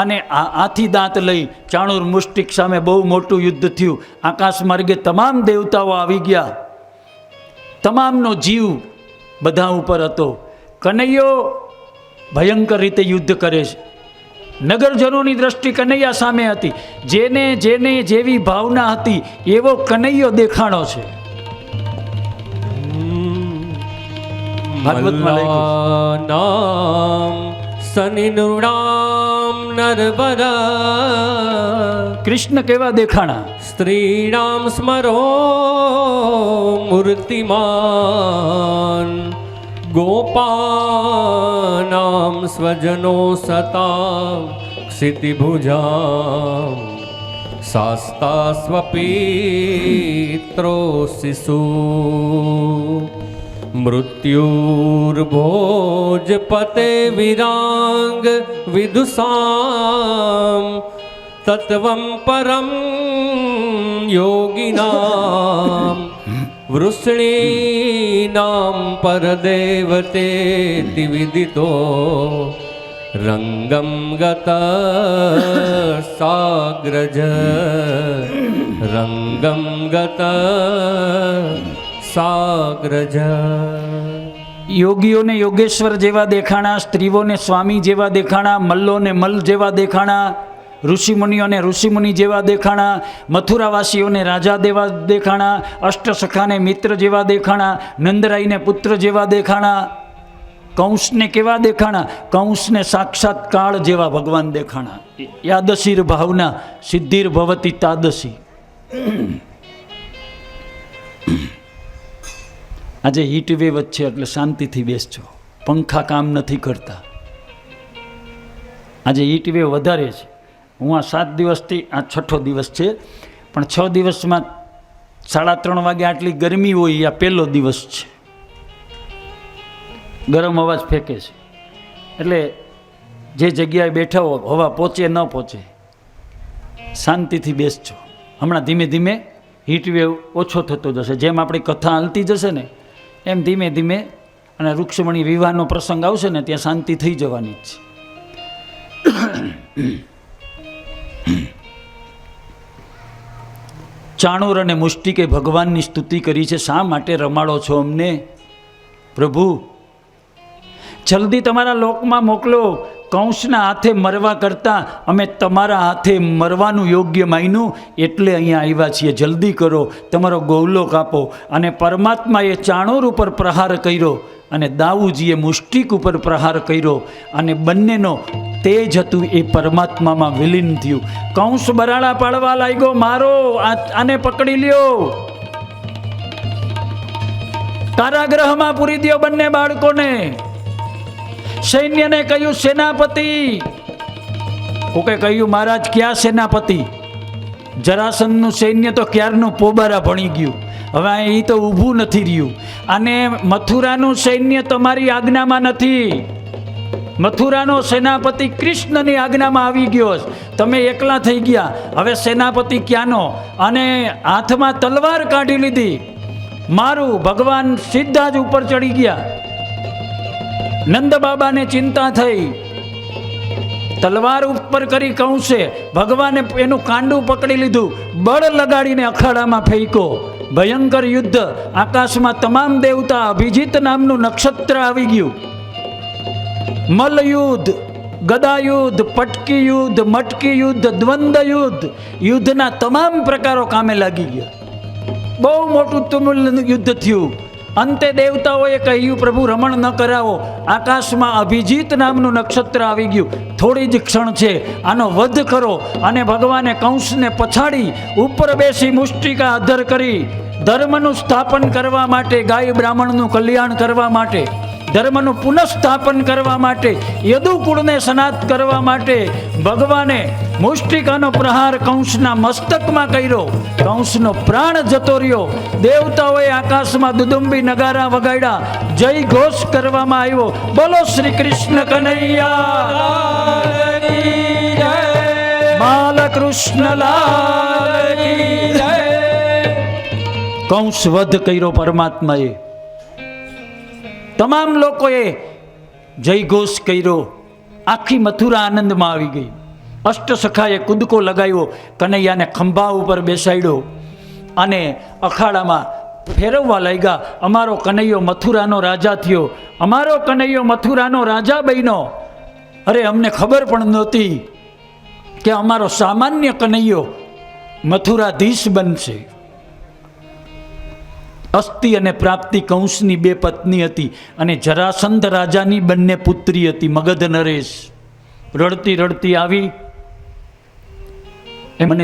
અને હાથી દાંત લઈ ચાણૂર મુષ્ટિક સામે બહુ મોટું યુદ્ધ થયું. આકાશ માર્ગે તમામ દેવતાઓ આવી ગયા. તમામનો જીવ બધા ઉપર હતો. કનૈયો ભયંકર રીતે યુદ્ધ કરે છે. નગરજનોની દ્રષ્ટિ કનૈયા સામે હતી. જેને જેને જેવી ભાવના હતી એવો કનૈયો દેખાણો છે. નામ શનિ નૃણામ નરવરા. કૃષ્ણ કેવા દેખાણા? સ્ત્રીણામ સ્મરો મૂર્તિમાન. ગોપાનામ સ્વજનો સતા ક્ષિતિભુજા. શાસ્તા સ્વપિત્રો શિશુ મૃત્યુર્ભોજપતે વિરાંગ વિદુષામ તત્વં પરમ યોગિનામ વૃષ્ણીનામ પરદેવતેતિ વિદિતો રંગમ ગત સાગ્રજ રંગમ ગત સાગ્રજ. યોગીઓને યોગેશ્વર જેવા દેખાણા, સ્ત્રીઓને સ્વામી જેવા દેખાણા, મલ્લોને મલ્લ જેવા દેખાણા, ઋષિમુનિઓને ઋષિમુનિ જેવા દેખાણા, મથુરાવાસીઓને રાજા દેવા દેખાણા, અષ્ટસખાને મિત્ર જેવા દેખાણા, નંદરાઈને પુત્ર જેવા દેખાણા. કંસને કેવા દેખાણા? કંસને સાક્ષાત કાળ જેવા ભગવાન દેખાણા. યાદશીર ભાવના સિદ્ધિર ભવતી તાદશી. આજે હીટ વેવ જ છે એટલે શાંતિથી બેસજો. પંખા કામ નથી કરતા. આજે હીટ વેવ વધારે છે. હું આ 7 દિવસથી, આ 6થો દિવસ છે, પણ 6 દિવસમાં 3:30 વાગે આટલી ગરમી હોય, આ પહેલો દિવસ છે. ગરમ અવાજ ફેંકે છે એટલે જે જગ્યાએ બેઠા હો, હવા પહોંચે ન પહોંચે, શાંતિથી બેસજો. હમણાં ધીમે ધીમે હીટ વેવ ઓછો થતો જશે. જેમ આપણી કથા હાલતી જશે ને એમ ધીમે ધીમે, અને રૂક્ષમણી વિવાહનો પ્રસંગ આવશે ને ત્યાં શાંતિ થઈ જવાની જ છે. ચાણૂર અને મુષ્ટિકે ભગવાનની સ્તુતિ કરી છે. શા માટે રમાડો છો અમને પ્રભુ? જલ્દી તમારા લોકમાં મોકલો. કંસના હાથે મરવા કરતાં અમે તમારા હાથે મરવાનું યોગ્ય માન્યું એટલે અહીંયા આવ્યા છીએ. જલ્દી કરો, તમારો ગૌલોક આપો. અને પરમાત્માએ ચાણૂર ઉપર પ્રહાર કર્યો અને દાઉજીએ મુષ્ટિક ઉપર પ્રહાર કર્યો, અને બંનેનો તેજ હતું એ પરમાત્મામાં વિલીન થયું. કંસ બરાડા પાડવા લાગ્યો, મારો, આને પકડી લ્યો, કારાગૃહમાં પૂરી દો બંને બાળકોને. સૈન્યને કહ્યું સેનાપતિ. કોકે કહ્યું મહારાજ ક્યાં સેનાપતિ? જરાસંધનું સૈન્ય તો ક્યારનું પોબારા ભણી ગયું, હવે અહીં તો ઊભું નથી રહ્યું. અને મથુરાનું સૈન્ય તમારી આજ્ઞામાં નથી. મથુરાનો સેનાપતિ કૃષ્ણની આજ્ઞામાં આવી ગયો. તમે એકલા થઈ ગયા. હવે સેનાપતિ ક્યાંનો? અને હાથમાં તલવાર કાઢી લીધી. મારું ભગવાન સીધા જ ઉપર ચડી ગયા. નંદ બાબાને ચિંતા થઈ. તલવાર ઉપર કરી કંસે ભગવાને એનું કાંડું પકડી લીધું, બળ લગાડીને અખાડામાં ફેંકો. ભયંકર યુદ્ધ. આકાશમાં તમામ દેવતા, અભિજીત નામનું નક્ષત્ર આવી ગયું. મલ્લયુદ્ધ, ગદાયુદ્ધ, પટકી યુદ્ધ, મટકી યુદ્ધ, દ્વંદ્વ યુદ્ધ, યુદ્ધના તમામ પ્રકારો કામે લાગી ગયા. બહુ મોટું તુમુલ યુદ્ધ થયું. અંતે દેવતાઓએ કહ્યું પ્રભુ રમણ ન કરાવો. આકાશમાં અભિજીત નામનું નક્ષત્ર આવી ગયું. થોડી જ ક્ષણ છે, આનો વધ કરો. અને ભગવાને કંસને પછાડી ઉપર બેસી મુષ્ટિકા અધર કરી ધર્મનું સ્થાપન કરવા માટે, ગાય બ્રાહ્મણનું કલ્યાણ કરવા માટે, ધર્મનું પુનઃસ્થાપન કરવા માટે, યદુકુળને સનાત કરવા માટે ભગવાને મુષ્ટિકાનો પ્રહાર કંસના મસ્તકમાં કર્યો. કંસનો પ્રાણ જતો રહ્યો. દેવતાઓએ આકાશમાં દુદુંબી નગારા વગાડ્યા. જય ઘોષ કરવામાં આવ્યો. બોલો શ્રી કૃષ્ણ કનૈયા બાલકૃષ્ણ લાલ કી જય. કંસ વધ કર્યો પરમાત્માએ. તમામ લોકોએ જયઘોષ કર્યો. આખી મથુરા આનંદમાં આવી ગઈ. અષ્ટસખાએ કૂદકો લગાવ્યો, કનૈયાને ખંભા ઉપર બેસાડ્યો અને અખાડામાં ફેરવવા લાગ્યા. અમારો કનૈયો મથુરાનો રાજા થયો, અમારો કનૈયો મથુરાનો રાજા બન્યો. અરે અમને ખબર પણ નહોતી કે અમારો સામાન્ય કનૈયો મથુરાધીશ બનશે. અસ્તિ અને પ્રાપ્તિ કંસની 2 પત્ની હતી, અને જરાસંધ રાજાની 2 પુત્રી હતી. મગધ નરેશ રડતી રડતી આવી, એ મને